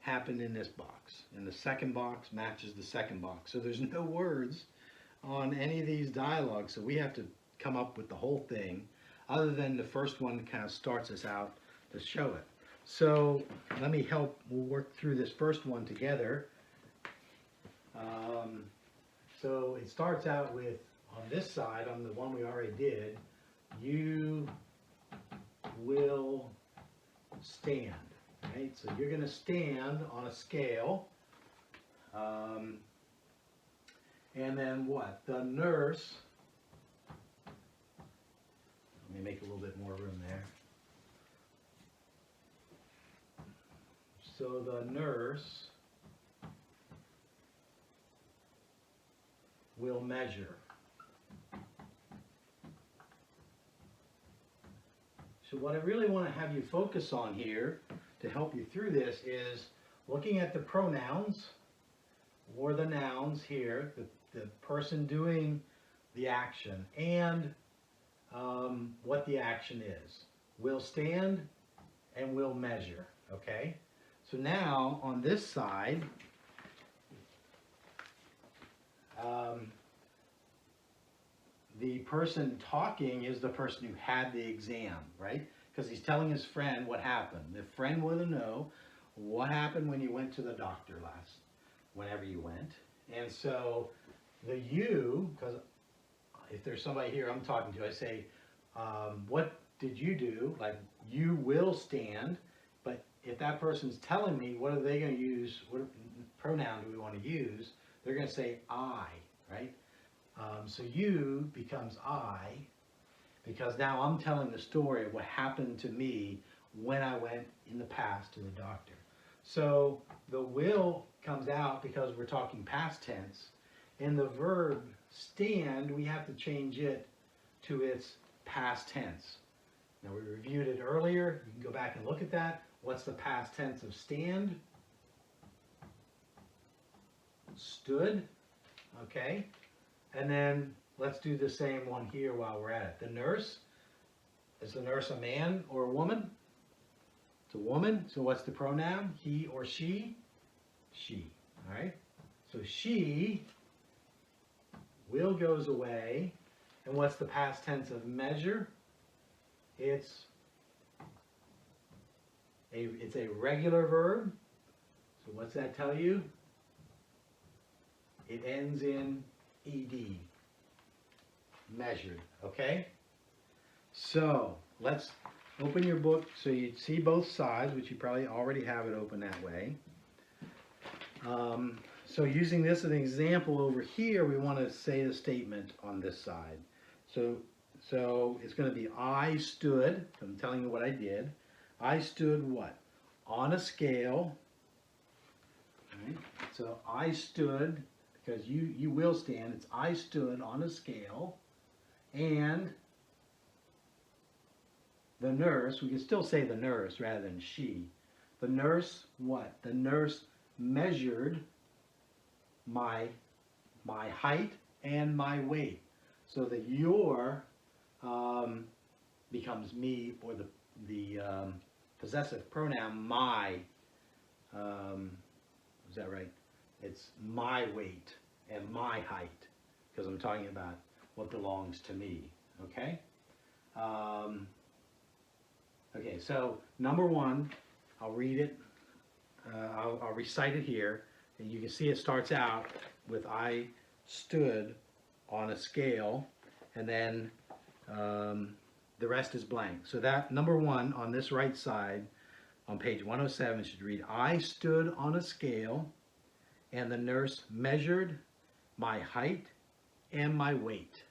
happened in this box. And the second box matches the second box. So there's no words on any of these dialogues. So we have to come up with the whole thing, other than the first one kind of starts us out to show it. So let me help, we'll work through this first one together. So it starts out with, on this side, on the one we already did, you will stand, right? So you're going to stand on a scale, and then what? The nurse, let me make a little bit more room there. So the nurse will measure. So what I really want to have you focus on here to help you through this is looking at the pronouns or the nouns here, the person doing the action, and what the action is. Will stand and will measure, okay? So now on this side, the person talking is the person who had the exam, right? Because he's telling his friend what happened. The friend wanted to know what happened when you went to the doctor whenever you went. And so the you, because if there's somebody here I'm talking to, I say, what did you do? Like, you will stand. But if that person's telling me, what are they going to use? What pronoun do we want to use? They're going to say I, right? So you becomes I, because now I'm telling the story of what happened to me when I went in the past to the doctor. So the will comes out because we're talking past tense, and the verb stand, we have to change it to its past tense. Now we reviewed it earlier. You can go back and look at that. What's the past tense of stand? Stood. Okay. And then let's do the same one here while we're at it. The nurse, is the nurse a man or a woman? It's a woman. So what's the pronoun? He or she? She. All right. So she will goes away. And what's the past tense of measure? It's a regular verb. So what's that tell you? It ends in ed. measured, okay? So let's open your book so you see both sides, which you probably already have it open that way. So using this as an example over here, we want to say the statement on this side. So it's going to be I stood, I'm telling you what I did. I stood what? On a scale. Right? So I stood, because you will stand, it's I stood on a scale, and the nurse, we can still say the nurse rather than she. The nurse what? The nurse measured my height and my weight, so that your becomes me, or the possessive pronoun my. Is that right? It's my weight and my height, because I'm talking about what belongs to me. Okay. Okay. So number one, I'll read it. I'll recite it here. And you can see it starts out with I stood on a scale, and then the rest is blank. So that number one on this right side on page 107 should read, I stood on a scale, and the nurse measured my height and my weight.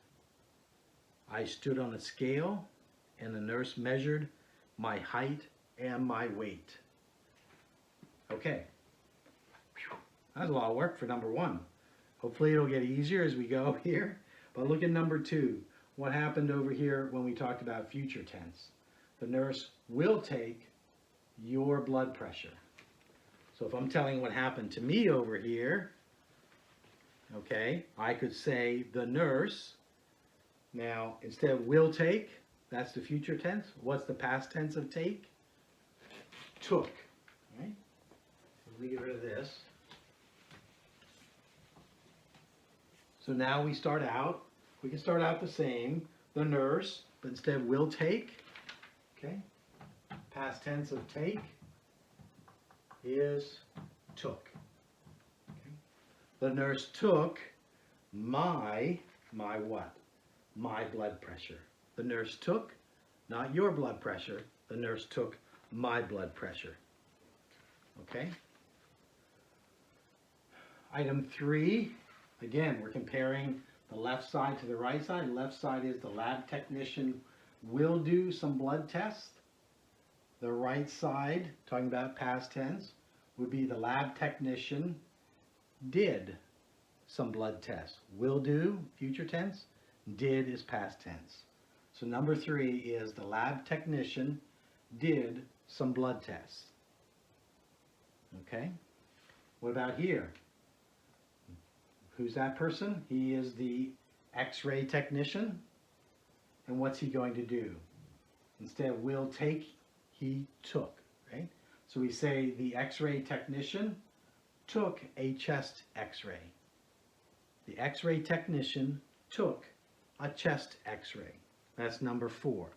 I stood on a scale, and the nurse measured my height and my weight. Okay. That was a lot of work for number one. Hopefully it'll get easier as we go here. But look at number two. What happened over here when we talked about future tense? The nurse will take your blood pressure. So if I'm telling what happened to me over here, okay, I could say the nurse. Now, instead of will take, that's the future tense. What's the past tense of take? Took. Right? Let me get rid of this. So now we can start out the same, the nurse, but instead of will take, okay, past tense of take is took. Okay. The nurse took my what? My blood pressure. The nurse took, not your blood pressure, the nurse took my blood pressure. Okay. Item 3. Again, we're comparing the left side to the right side. The left side is the lab technician will do some blood tests. The right side, talking about past tense, would be the lab technician did some blood tests. Will do, future tense. Did is past tense. So number 3 is the lab technician did some blood tests. Okay? What about here? Who's that person? He is the X-ray technician. And what's he going to do? Instead of will take, he took, right? So we say the X-ray technician took a chest X-ray. The X-ray technician took a chest X-ray. That's number 4.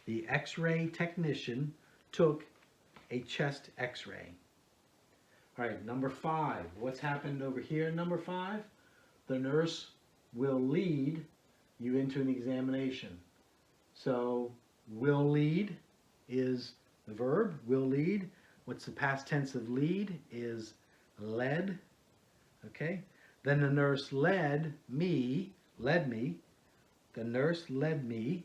The X-ray technician took a chest X-ray. All right, number 5. What's happened over here in number 5? The nurse will lead you into an examination. So will lead is the verb, will lead. What's the past tense of lead? Is led. Okay? Then the nurse led me, the nurse led me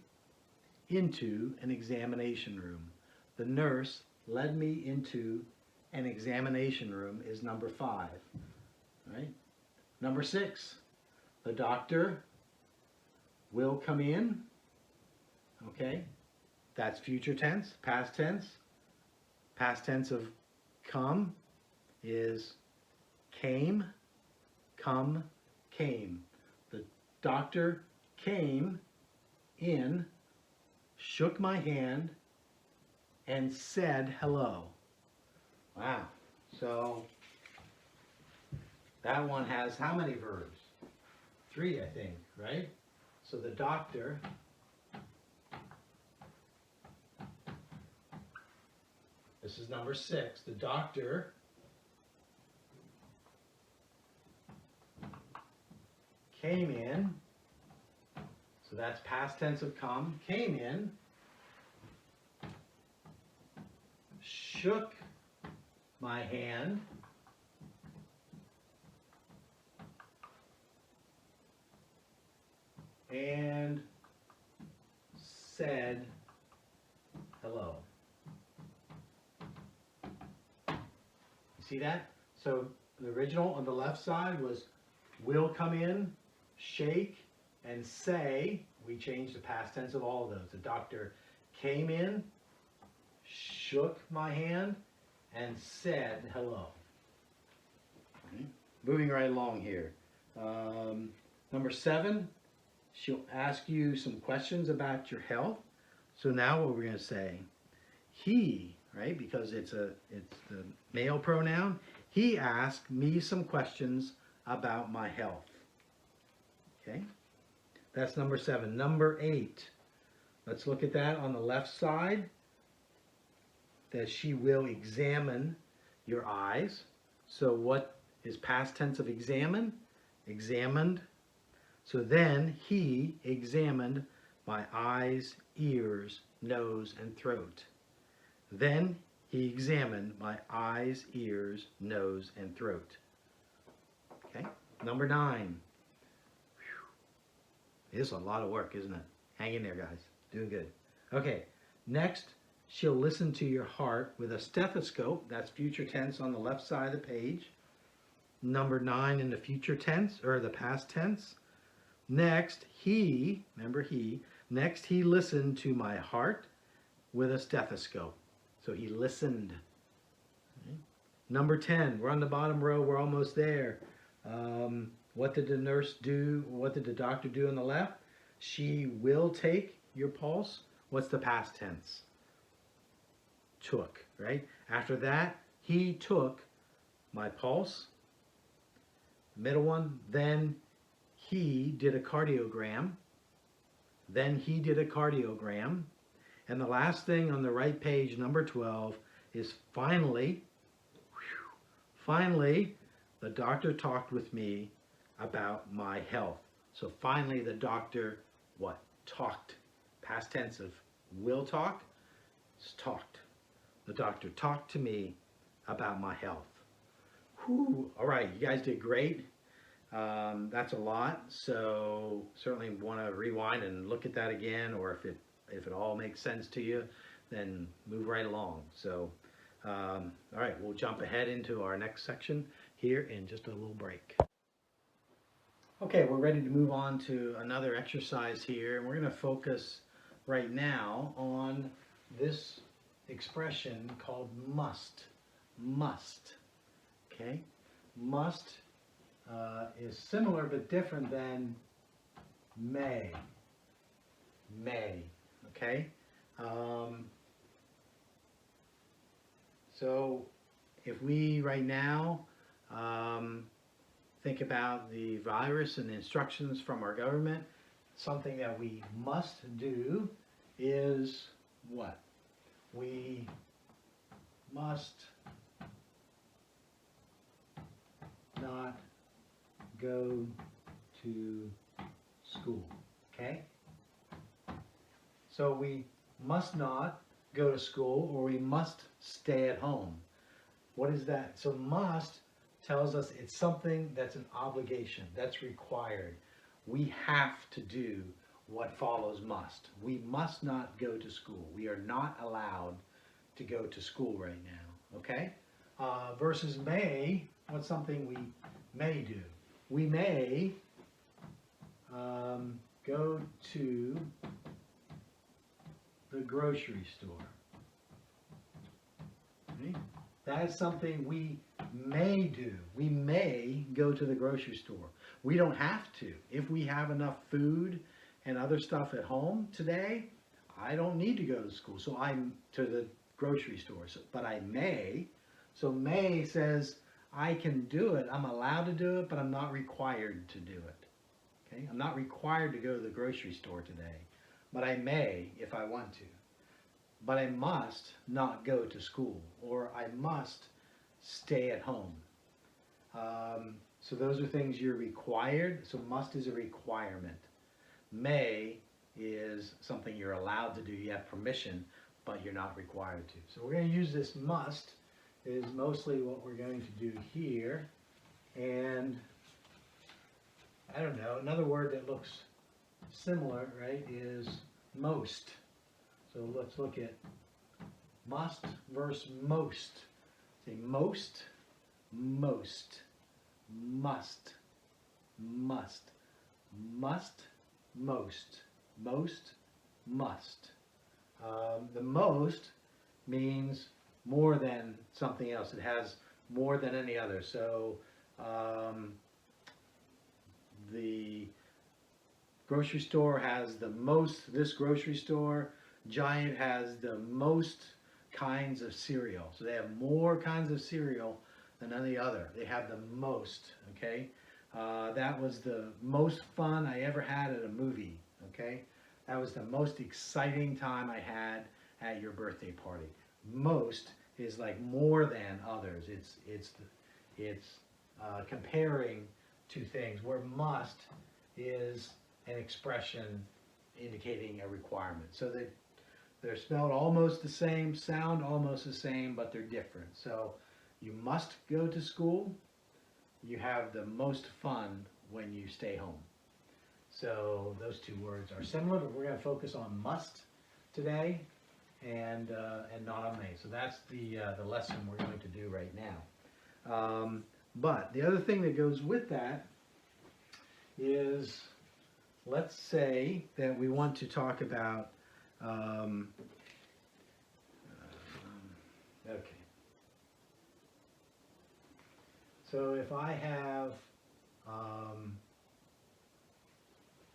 into an examination room. The nurse led me into an examination room is number 5. Right? Number 6, the doctor will come in. Okay, that's future tense. Past tense. Past tense of come is came. Come, came. The doctor came in, shook my hand, and said hello. Wow. So that one has how many verbs? 3, I think, right? So the doctor this is number 6. The doctor came in. So that's past tense of come. Came in, shook my hand, and said hello. You see that? So the original on the left side was will come in, shake, and say. We changed the past tense of all of those. The doctor came in, shook my hand, and said hello. Okay. Moving right along here. Number 7, she'll ask you some questions about your health. So now what we're going to say, he, right, because it's the male pronoun, he asked me some questions about my health. Okay, that's number 7. Number 8, let's look at that on the left side, that she will examine your eyes. So what is past tense of examine? Examined. So then he examined my eyes, ears, nose, and throat. Then he examined my eyes, ears, nose, and throat. Okay, number 9. This is a lot of work, isn't it? Hang in there, guys. Doing good. Okay, next, she'll listen to your heart with a stethoscope. That's future tense on the left side of the page. Number 9 in the future tense, or the past tense. Next, he, remember he, next he listened to my heart with a stethoscope. So he listened. Okay. Number 10, we're on the bottom row, we're almost there. What did the nurse do? What did the doctor do on the left? She will take your pulse. What's the past tense? Took, right? After that, he took my pulse. Middle one, then he did a cardiogram. Then he did a cardiogram. And the last thing on the right page, number 12, is finally, the doctor talked with me about my health. So finally the doctor, what? Talked. Past tense of will talk, is talked. The doctor talked to me about my health. Whew. All right, you guys did great. That's a lot, so certainly want to rewind and look at that again, or if it all makes sense to you, then move right along. So, all right, we'll jump ahead into our next section here in just a little break. Okay, we're ready to move on to another exercise here, and we're going to focus right now on this expression called must. Must. Okay? Must is similar but different than may. May. Okay? So if we right now think about the virus and the instructions from our government, something that we must do is what? We must not go to school. Okay? So we must not go to school, or we must stay at home. What is that? So must tells us it's something that's an obligation, that's required. We have to do what follows must. We must not go to school. We are not allowed to go to school right now, okay? Versus may, what's something we may do? We may go to the grocery store. Okay? That is something we may do. We may go to the grocery store. We don't have to. If we have enough food and other stuff at home today, I don't need to go to school. So I'm to the grocery store. So, but I may. So may says I can do it. I'm allowed to do it, but I'm not required to do it. Okay? I'm not required to go to the grocery store today, but I may if I want to. But I must not go to school, or I must stay at home. So those are things you're required. So must is a requirement. May is something you're allowed to do. You have permission, but you're not required to. So we're going to use this must is mostly what we're going to do here. And I don't know, another word that looks similar, right, is most. So let's look at must versus most. Say most, most, must, must, must, most, most, must. The most means more than something else. It has more than any other. So the grocery store has the most, this grocery store, Giant has the most kinds of cereal. So they have more kinds of cereal than any other. They have the most, okay? That was the most fun I ever had at a movie, okay? That was the most exciting time I had at your birthday party. Most is like more than others. It's comparing two things, where must is an expression indicating a requirement. So they're spelled almost the same, sound almost the same, but they're different. So you must go to school. You have the most fun when you stay home. So those two words are similar, but we're going to focus on must today and not on may. So that's the lesson we're going to do right now. But the other thing that goes with that is, let's say that we want to talk about, okay. So if I have,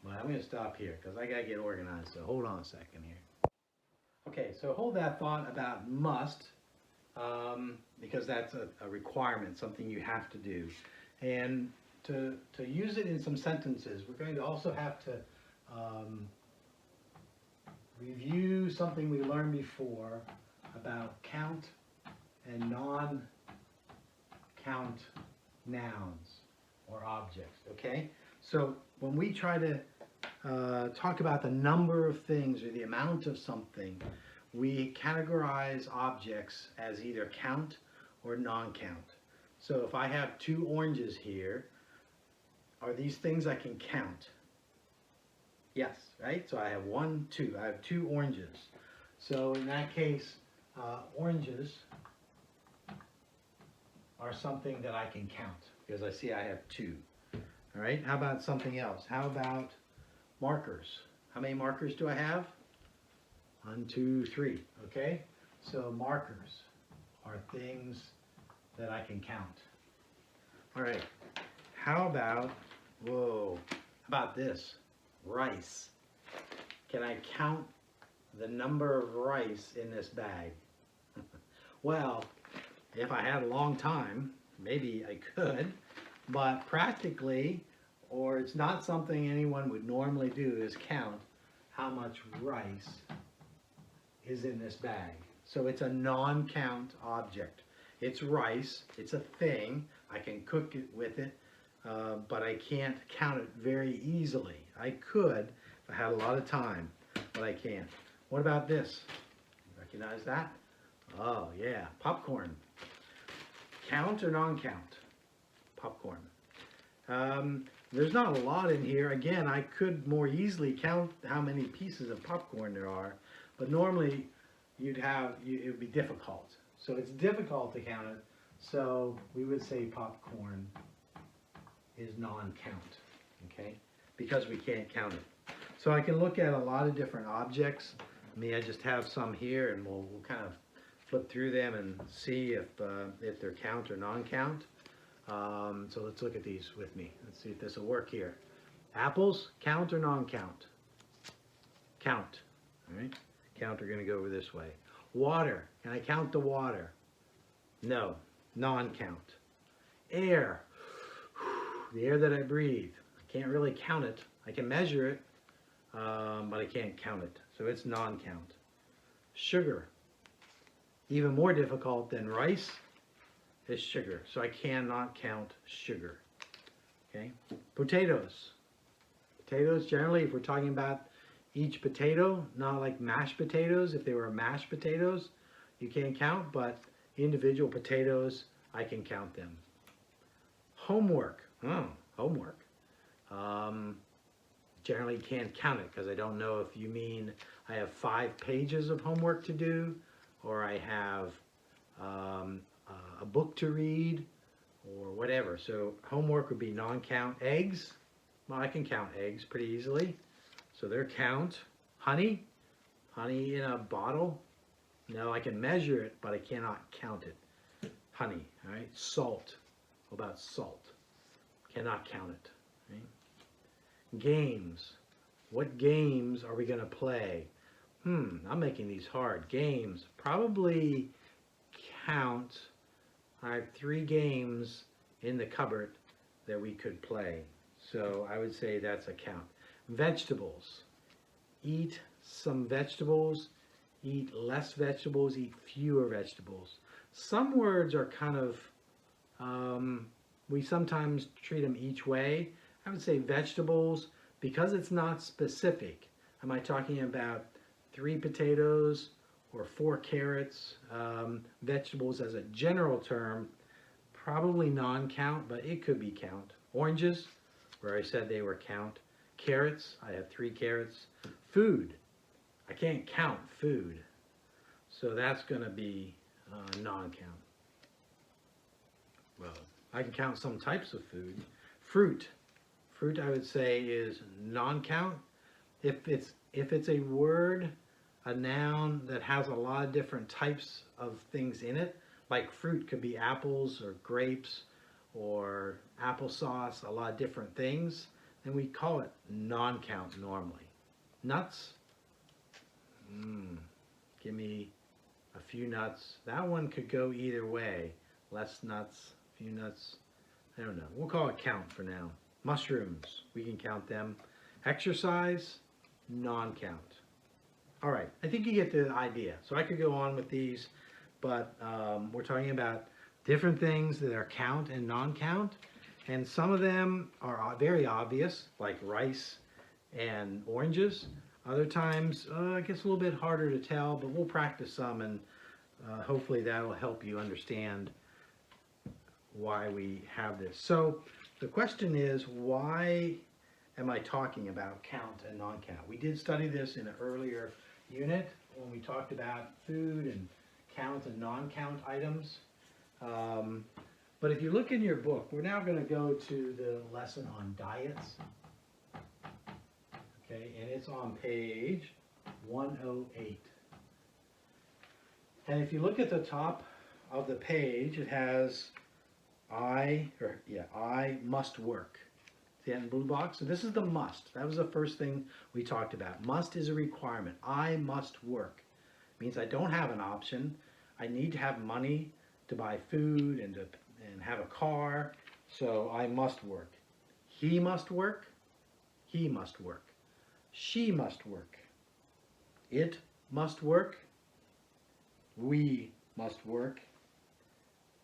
well, I'm going to stop here because I got to get organized. So hold on a second here. Okay, so hold that thought about must, because that's a requirement, something you have to do. And to use it in some sentences, we're going to also have to review something we learned before about count and non-count nouns or objects, okay? So when we try to talk about the number of things or the amount of something, we categorize objects as either count or non-count. So if I have 2 oranges here, are these things I can count? Yes, right? So I have 1, 2. I have 2 oranges. So in that case, oranges are something that I can count because I see I have 2. All right, how about something else? How about markers? How many markers do I have? 1, 2, 3, okay? So markers are things that I can count. All right, how about, whoa, how about this? Rice. Can I count the number of rice in this bag? Well, if I had a long time, maybe I could, but practically, or it's not something anyone would normally do, is count how much rice is in this bag. So it's a non-count object. It's rice, it's a thing, I can cook it with it, but I can't count it very easily. I could if I had a lot of time, but I can't. What about this? Recognize that? Oh yeah, popcorn. Count or non-count? Popcorn. There's not a lot in here. Again, I could more easily count how many pieces of popcorn there are, but normally it would be difficult. So it's difficult to count it, so we would say popcorn is non-count, okay? Because we can't count it. So I can look at a lot of different objects. I just have some here, and we'll kind of flip through them and see if they're count or non-count. So let's look at these with me. Let's see if this will work here. Apples, count or non-count? Count. All right. Count are going to go over this way. Water. Can I count the water? No. Non-count. Air. The air that I breathe. I can't really count it. I can measure it, but I can't count it. So it's non-count. Sugar. Even more difficult than rice is sugar. So I cannot count sugar. Okay. Potatoes. potatoes. Generally, if we're talking about each potato, not like mashed potatoes. If they were mashed potatoes, you can't count, but individual potatoes, I can count them. Homework. Oh, homework. Generally can't count it because I don't know if you mean I have 5 pages of homework to do, or I have a book to read, or whatever. So homework would be non-count. Eggs, well, I can count eggs pretty easily. So they're count. Honey, honey in a bottle. No, I can measure it, but I cannot count it. Honey, all right. Salt, what about salt? Cannot count it. Right? Games, what games are we going to play? I'm making these hard. Games, probably count. I have 3 games in the cupboard that we could play. So I would say that's a count. Vegetables. Eat some vegetables, eat less vegetables, eat fewer vegetables. Some words are kind of, we sometimes treat them each way. I would say vegetables, because it's not specific. Am I talking about 3 potatoes or 4 carrots? Vegetables as a general term, probably non-count, but it could be count. Oranges, where I said they were count. Carrots, I have 3 carrots. Food, I can't count food, so that's going to be non-count. Well, I can count some types of food. Fruit, fruit I would say is non-count. If it's a word, a noun that has a lot of different types of things in it, like fruit could be apples or grapes or applesauce, a lot of different things, then we call it non-count normally. Nuts, give me a few nuts. That one could go either way. Less nuts, few nuts, I don't know. We'll call it count for now. Mushrooms, we can count them. Exercise, non-count. All right, I think you get the idea. So I could go on with these, but we're talking about different things that are count and non-count. And some of them are very obvious, like rice and oranges. Other times, it gets a little bit harder to tell, but we'll practice some, and hopefully that will help you understand why we have this. So the question is, why am I talking about count and non-count? We did study this in an earlier unit when we talked about food and count and non-count items. But if you look in your book, we're now going to go to the lesson on diets. Okay, and it's on page 108. And if you look at the top of the page, it has I must work. See that in blue box? So this is the must. That was the first thing we talked about. Must is a requirement. I must work. It means I don't have an option. I need to have money to buy food and have a car, so I must work. He must work. He must work. She must work. It must work. We must work.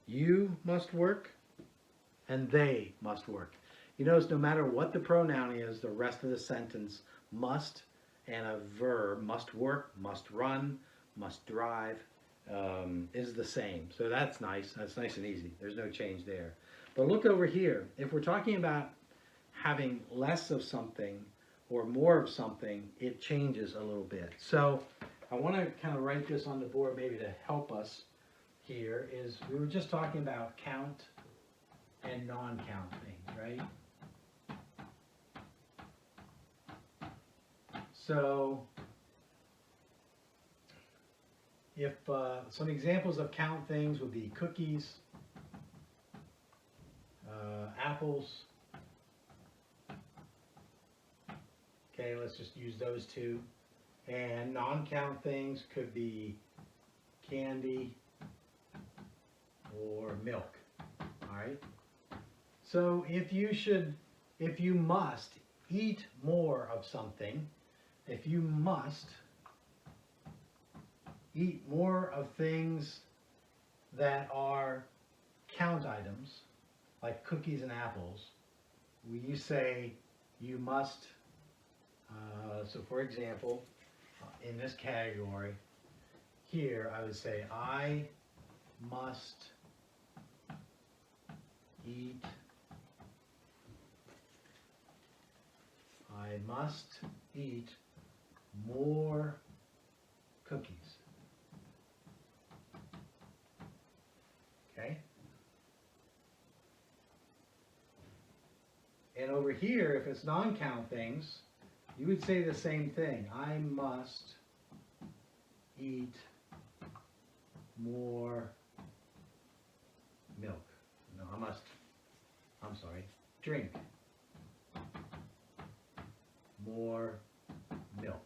You must work. And they must work. You notice no matter what the pronoun is, the rest of the sentence must and a verb, must work, must run, must drive, is the same. So that's nice. That's nice and easy. There's no change there. But look over here. If we're talking about having less of something or more of something, it changes a little bit. So I want to kind of write this on the board maybe to help us here. Is we were just talking about count and non-count things, right? So if some examples of count things would be cookies, apples. Okay, let's just use those two. And non-count things could be candy or milk. All right. So if you must eat more of something, if you must eat more of things that are count items, like cookies and apples, you say you must So for example, in this category here, I would say I must eat, I must eat more cookies. Okay? And over here, if it's non-count things, you would say the same thing. I must eat more milk. No, I'm sorry, drink more milk.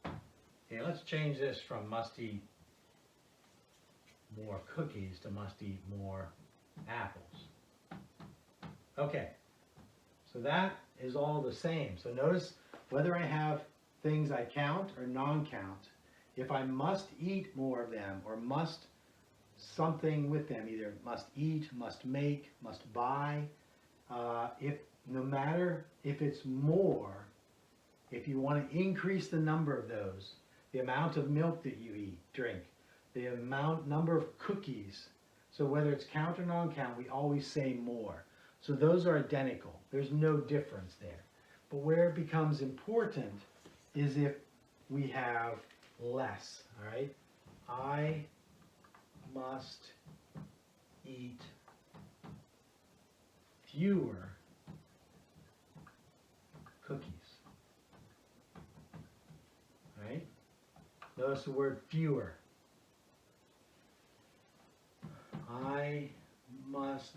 Okay, let's change this from must eat more cookies to must eat more apples. Okay, so that is all the same. So notice whether I have things I count or non-count, if I must eat more of them or must something with them, either must eat, must make, must buy, no matter if it's more, if you want to increase the number of those, the amount of milk that you eat, drink, the number of cookies, so whether it's count or non-count, we always say more. So those are identical. There's no difference there. But where it becomes important is if we have less, all right? I must eat fewer cookies. All right? Notice the word fewer. I must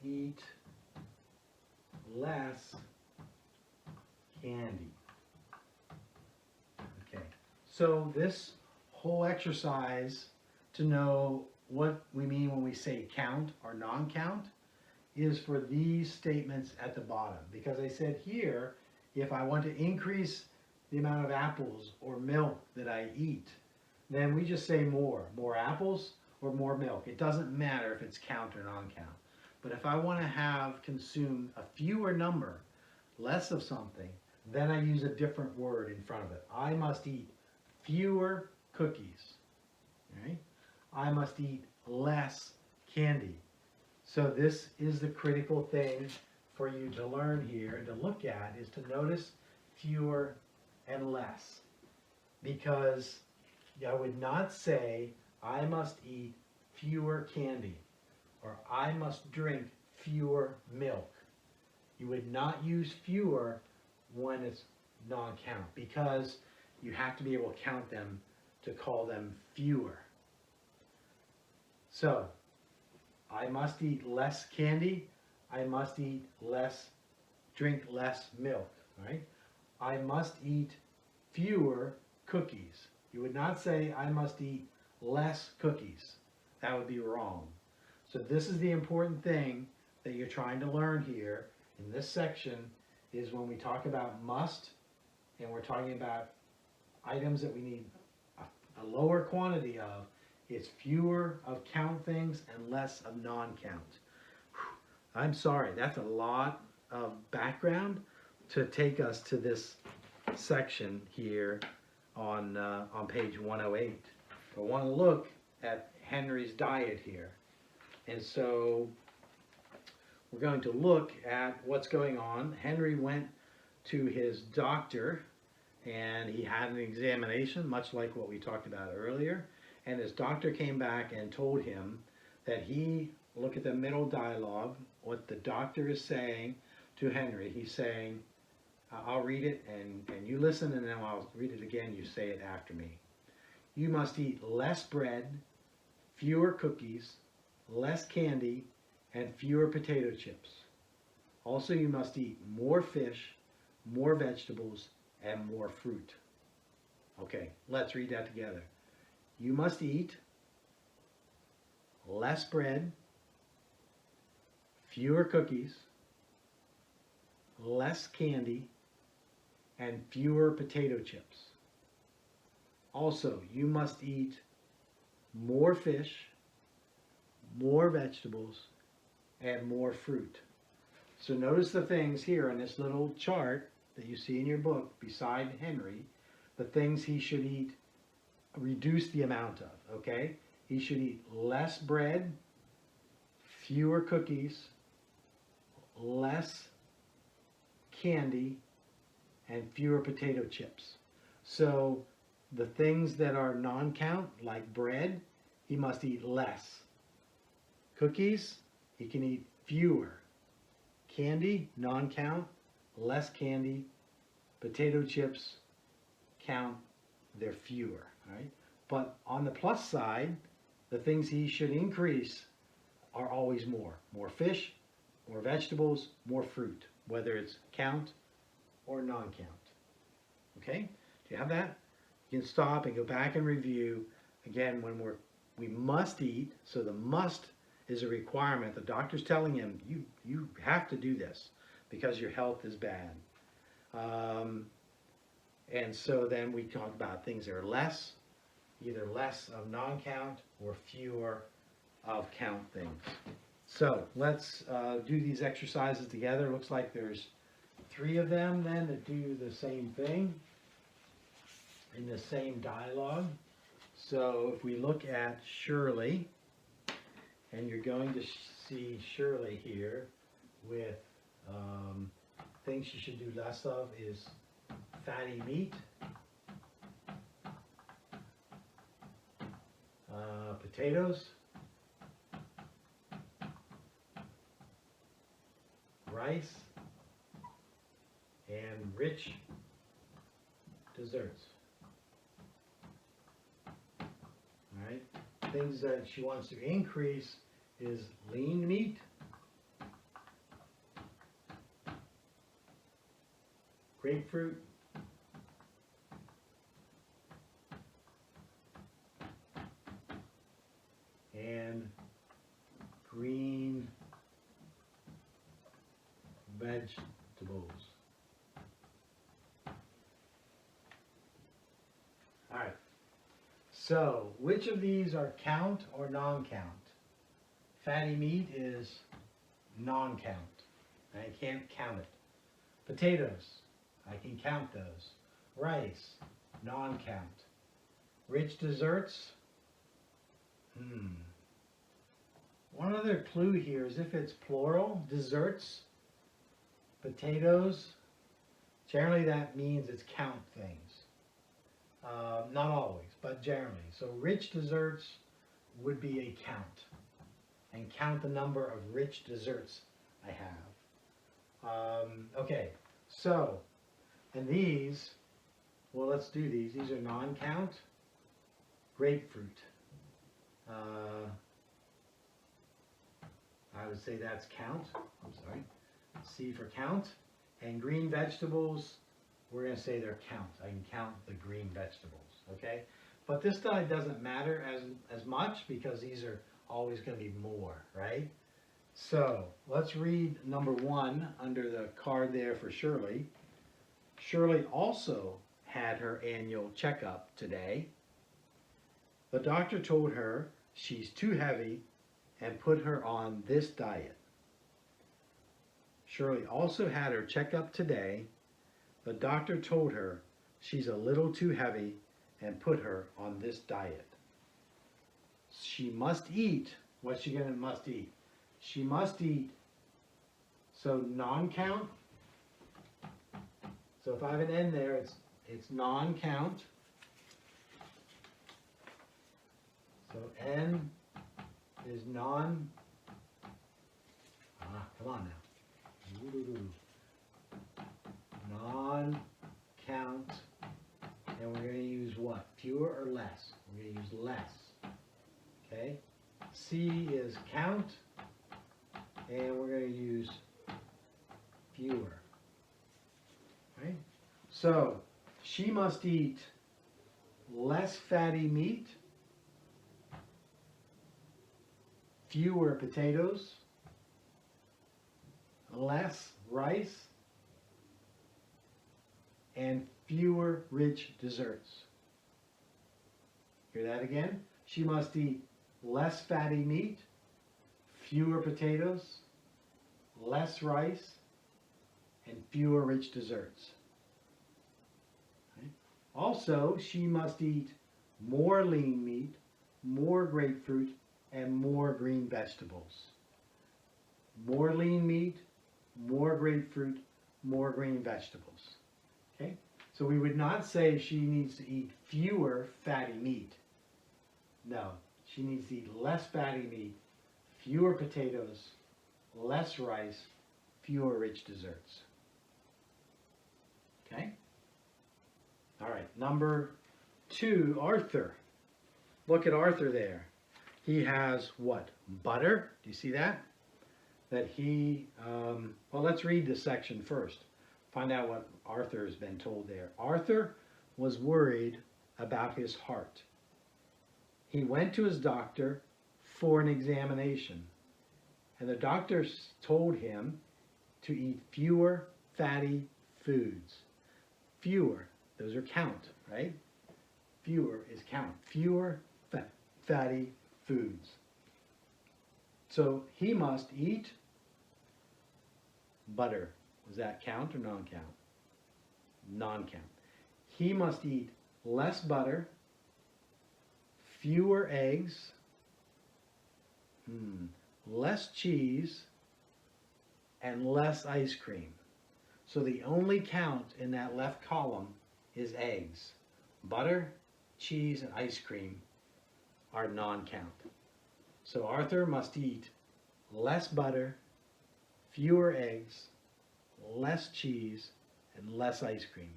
eat less candy. Okay, so this whole exercise to know what we mean when we say count or non-count is for these statements at the bottom. Because I said here, if I want to increase the amount of apples or milk that I eat, then we just say more apples or more milk. It doesn't matter if it's count or non-count. But if I want to have consumed a fewer number, less of something, then I use a different word in front of it. I must eat fewer cookies. Right? I must eat less candy. So this is the critical thing for you to learn here and to look at, is to notice fewer and less. Because I would not say I must eat fewer candy or I must drink fewer milk. You would not use fewer when it's non-count, because you have to be able to count them to call them fewer. So, I must eat less candy, I must drink less milk, right? I must eat fewer cookies. You would not say I must eat less cookies. That would be wrong. So this is the important thing that you're trying to learn here in this section, is when we talk about must and we're talking about items that we need a lower quantity of, it's fewer of count things and less of non-count. I'm sorry, that's a lot of background to take us to this section here on page 108. I want to look at Henry's diet here. And so we're going to look at what's going on. Henry went to his doctor and he had an examination, much like what we talked about earlier. And his doctor came back and told him that look at the middle dialogue, what the doctor is saying to Henry. He's saying, I'll read it and you listen, and then I'll read it again. You say it after me. You must eat less bread, fewer cookies, less candy, and fewer potato chips. Also, you must eat more fish, more vegetables, and more fruit. Okay, let's read that together. You must eat less bread, fewer cookies, less candy, and fewer potato chips. Also, you must eat more fish, more vegetables, and more fruit. So notice the things here in this little chart that you see in your book beside Henry, the things he should eat, reduce the amount of, okay? He should eat less bread, fewer cookies, less candy, and fewer potato chips. So the things that are non-count, like bread, he must eat less. Cookies, he can eat fewer. Candy, non-count, less candy. Potato chips, count, they're fewer, right? But on the plus side, the things he should increase are always more. More fish, more vegetables, more fruit, whether it's count or non-count. Okay? Do you have that? You can stop and go back and review. Again, when we must eat, so the must is a requirement. The doctor's telling him, you have to do this because your health is bad. And so then we talk about things that are less, either less of non-count or fewer of count things. So let's do these exercises together. Looks like there's 3 of them then that do the same thing in the same dialogue. So if we look at Shirley, and you're going to see Shirley here with things she should do less of is fatty meat, potatoes, rice, and rich desserts. All right. Things that she wants to increase is lean meat, grapefruit, and green vegetables. All right. So, which of these are count or non-count? Fatty meat is non-count. I can't count it. Potatoes, I can count those. Rice, non-count. Rich desserts, One other clue here is if it's plural, desserts, potatoes, generally that means it's count things. Not always, but generally. So rich desserts would be a count. And count the number of rich desserts I have. Okay, so, and these, well, let's do these. These are non-count. Grapefruit. I would say that's count. I'm sorry. C for count. And green vegetables, we're going to say they're count. I can count the green vegetables, okay? But this study doesn't matter as much because these are always going to be more, right? So let's read number 1 under the card there for Shirley. Shirley also had her annual checkup today. The doctor told her she's too heavy and put her on this diet. Shirley also had her checkup today. The doctor told her she's a little too heavy and put her on this diet. She must eat. What's she going to must eat? She must eat. So non-count. So if I have an N there, it's non-count. So N is non. Come on now. Non-count. And we're going to use what? Fewer or less? We're going to use less. Okay? C is count. And we're going to use fewer. Right? So, she must eat less fatty meat, fewer potatoes, less rice, and fewer rich desserts. Hear that again? She must eat less fatty meat, fewer potatoes, less rice, and fewer rich desserts. Also, she must eat more lean meat, more grapefruit, and more green vegetables. More lean meat, more grapefruit, more green vegetables. Okay? So we would not say she needs to eat fewer fatty meat. No, she needs to eat less fatty meat, fewer potatoes, less rice, fewer rich desserts. Okay? All right, number 2, Arthur. Look at Arthur there. He has what? Butter. Do you see that? That he, well, let's read this section first. Find out what Arthur has been told there. Arthur was worried about his heart. He went to his doctor for an examination, and the doctor told him to eat fewer fatty foods. Fewer, those are count, right? Fewer is count. Fewer fatty foods. So he must eat butter. Was that count or non-count? Non-count. He must eat less butter, fewer eggs, less cheese, and less ice cream. So the only count in that left column is eggs. Butter, cheese, and ice cream are non-count. So Arthur must eat less butter, fewer eggs, less cheese, and less ice cream.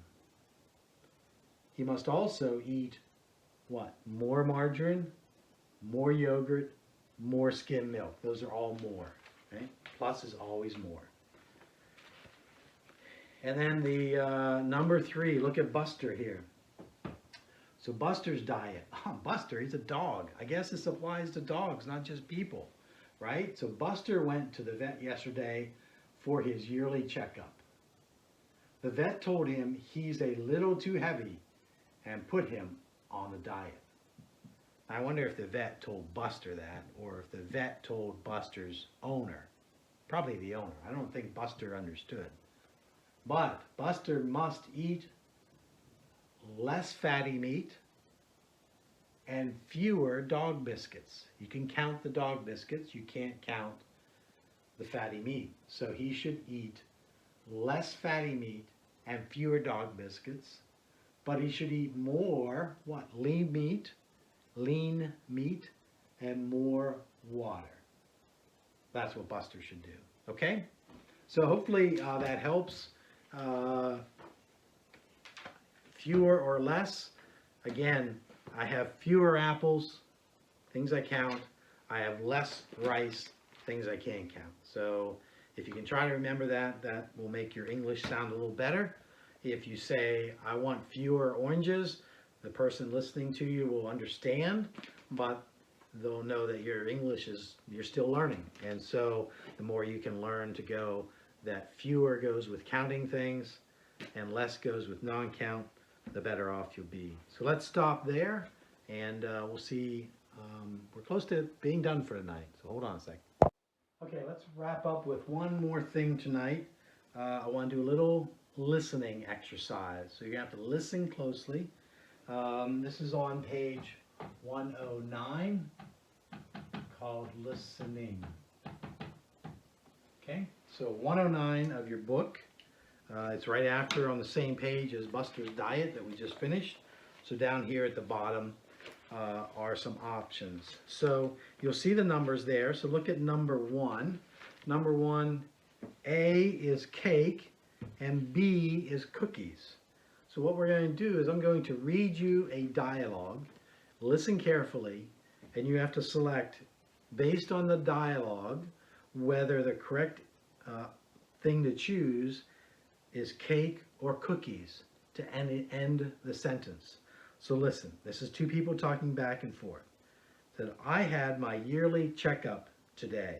He must also eat what? More margarine, more yogurt, more skim milk. Those are all more. Right? Plus is always more. And then the number 3, look at Buster here. So Buster's diet. Oh, Buster, he's a dog. I guess this applies to dogs, not just people, right? So Buster went to the vet yesterday for his yearly checkup. The vet told him he's a little too heavy and put him on a diet. I wonder if the vet told Buster that, or if the vet told Buster's owner. Probably the owner. I don't think Buster understood. But Buster must eat less fatty meat and fewer dog biscuits. You can count the dog biscuits, you can't count the fatty meat. So he should eat less fatty meat and fewer dog biscuits, but he should eat more, what? Lean meat, and more water. That's what Buster should do, okay? So hopefully that helps. Fewer or less. Again, I have fewer apples, things I count. I have less rice, things I can't count. So if you can try to remember that, that will make your English sound a little better. If you say, I want fewer oranges, the person listening to you will understand, but they'll know that your English is, you're still learning. And so the more you can learn to go that fewer goes with counting things and less goes with non-count, the better off you'll be. So let's stop there, and we'll see. We're close to being done for tonight, so hold on a second. Okay, let's wrap up with one more thing tonight. I want to do a little listening exercise. So you're going to have to listen closely. This is on page 109, called Listening. Okay, so 109 of your book. It's right after on the same page as Buster's diet that we just finished. So down here at the bottom are some options. So you'll see the numbers there. So look at number 1. Number 1, A is cake and B is cookies. So what we're going to do is I'm going to read you a dialogue. Listen carefully, and you have to select, based on the dialogue, whether the correct thing to choose is cake or cookies to end the sentence. So listen, this is two people talking back and forth. Said, I had my yearly checkup today.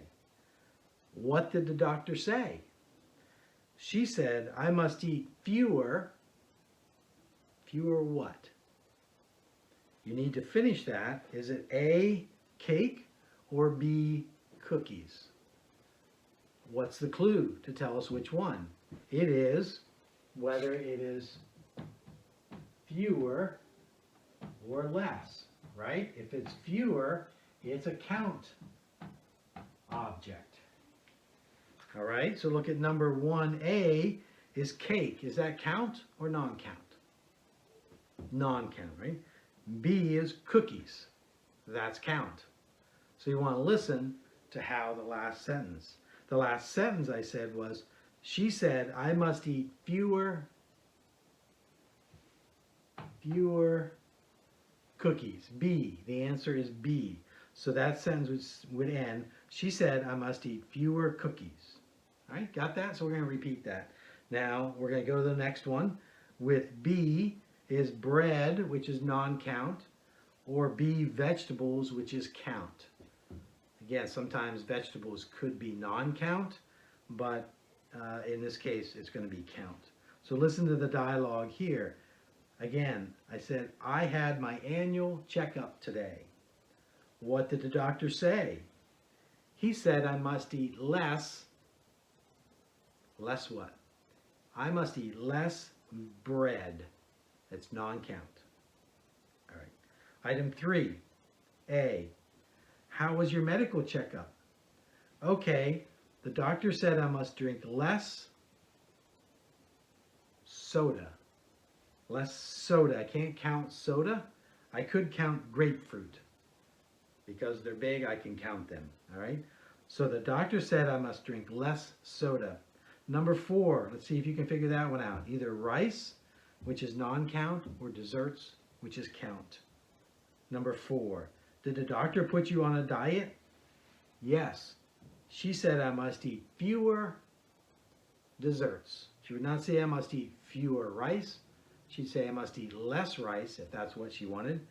What did the doctor say? She said, I must eat fewer what? You need to finish that. Is it A, cake, or B, cookies? What's the clue to tell us which one? It is whether it is fewer or less, right? If it's fewer, it's a count object. All right, so look at number 1A is cake. Is that count or non-count? Non-count, right? B is cookies. That's count. So you want to listen to how the last sentence I said was, she said, I must eat fewer cookies. B, the answer is B. So that sentence would end, she said, I must eat fewer cookies. All right, got that? So we're going to repeat that. Now we're going to go to the next one. With B is bread, which is non-count, or B, vegetables, which is count. Again, sometimes vegetables could be non-count, but in this case, it's going to be count. So listen to the dialogue here. Again, I said, I had my annual checkup today. What did the doctor say? He said I must eat less. Less what? I must eat less bread. That's non-count. All right. Item 3A. How was your medical checkup? Okay, the doctor said I must drink less soda. Less soda. I can't count soda. I could count grapefruit. Because they're big, I can count them. All right? So the doctor said I must drink less soda. Number 4, let's see if you can figure that one out. Either rice, which is non-count, or desserts, which is count. Number 4, did the doctor put you on a diet? Yes. She said I must eat fewer desserts. She would not say I must eat fewer rice. She'd say I must eat less rice if that's what she wanted.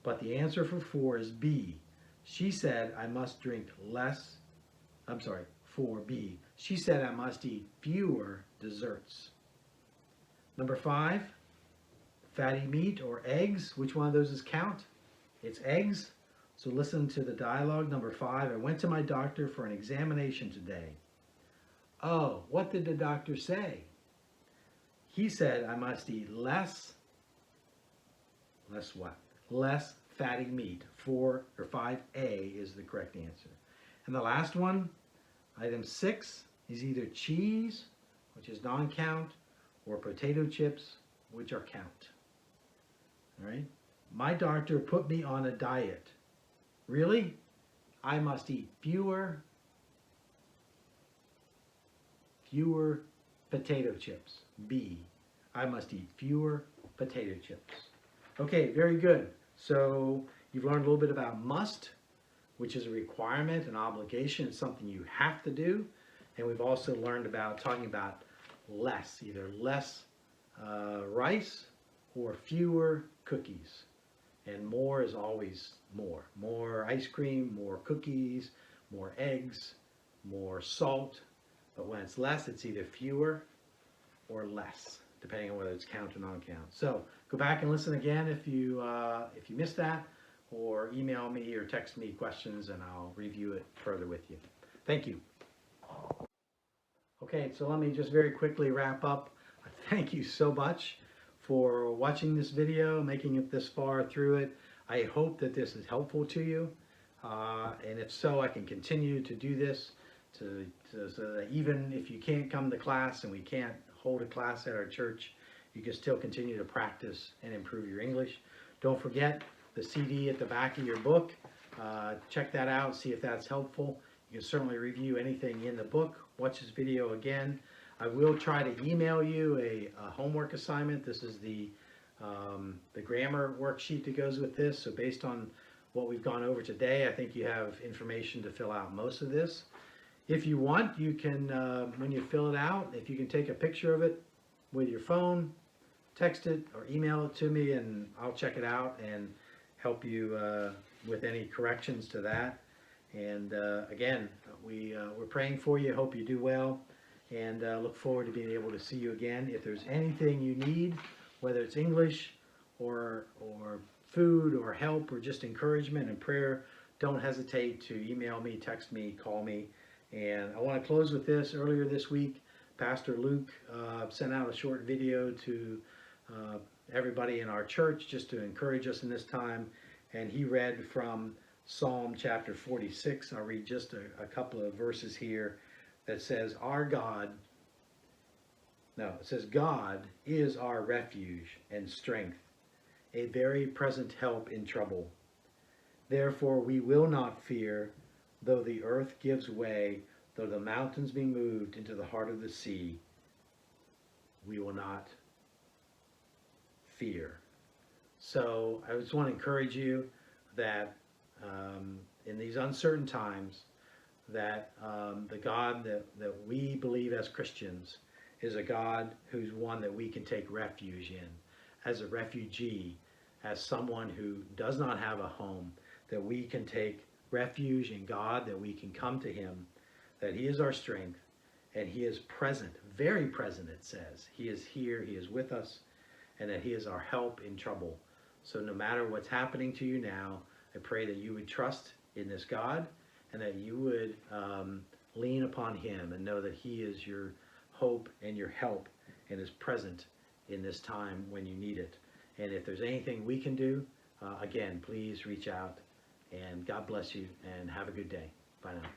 But the answer for 4 is B. She said I must drink less, I'm sorry, 4B. She said I must eat fewer desserts. Number 5, fatty meat or eggs. Which one of those is count? It's eggs. So listen to the dialogue. Number 5, I went to my doctor for an examination today. Oh, what did the doctor say? He said I must eat less what? Less fatty meat. 4 or 5A is the correct answer. And the last one, item 6, is either cheese, which is non-count, or potato chips, which are count. All right? My doctor put me on a diet. Really? I must eat fewer potato chips. B. I must eat fewer potato chips. Okay, very good. So you've learned a little bit about must, which is a requirement, an obligation, it's something you have to do. And we've also learned about talking about less, either less rice or fewer cookies. And more is always more. More ice cream, more cookies, more eggs, more salt. But when it's less, it's either fewer or less, depending on whether it's count or non-count. So go back and listen again if you missed that, or email me or text me questions and I'll review it further with you. Thank you. Okay, so let me just very quickly wrap up. Thank you so much for watching this video, making it this far through it. I hope that this is helpful to you. And if so, I can continue to do this so that even if you can't come to class and we can't hold a class at our church, you can still continue to practice and improve your English. Don't forget the CD at the back of your book. Check that out, see if that's helpful. You can certainly review anything in the book. Watch this video again. I will try to email you a homework assignment. This is the grammar worksheet that goes with this. So based on what we've gone over today, I think you have information to fill out most of this. If you want, you can, when you fill it out, if you can take a picture of it with your phone, text it or email it to me, and I'll check it out and help you with any corrections to that. And again, we're praying for you. Hope you do well, and look forward to being able to see you again. If there's anything you need, whether it's English or food or help or just encouragement and prayer, don't hesitate to email me, text me, call me. And I want to close with this. Earlier this week, Pastor Luke sent out a short video to everybody in our church just to encourage us in this time. And he read from Psalm chapter 46. I'll read just a couple of verses here that says, it says, God is our refuge and strength, a very present help in trouble. Therefore we will not fear, though the earth gives way, though the mountains be moved into the heart of the sea. We will not fear. So I just want to encourage you that in these uncertain times, that the God that we believe as Christians is a God who's one that we can take refuge in, as a refugee, as someone who does not have a home, that we can take refuge in God, that we can come to him, that he is our strength, and he is present, very present, it says. He is here, he is with us, and that he is our help in trouble. So no matter what's happening to you now, I pray that you would trust in this God, and that you would lean upon him and know that he is your hope and your help, and is present in this time when you need it. And if there's anything we can do, again, please reach out, and God bless you, and have a good day. Bye now.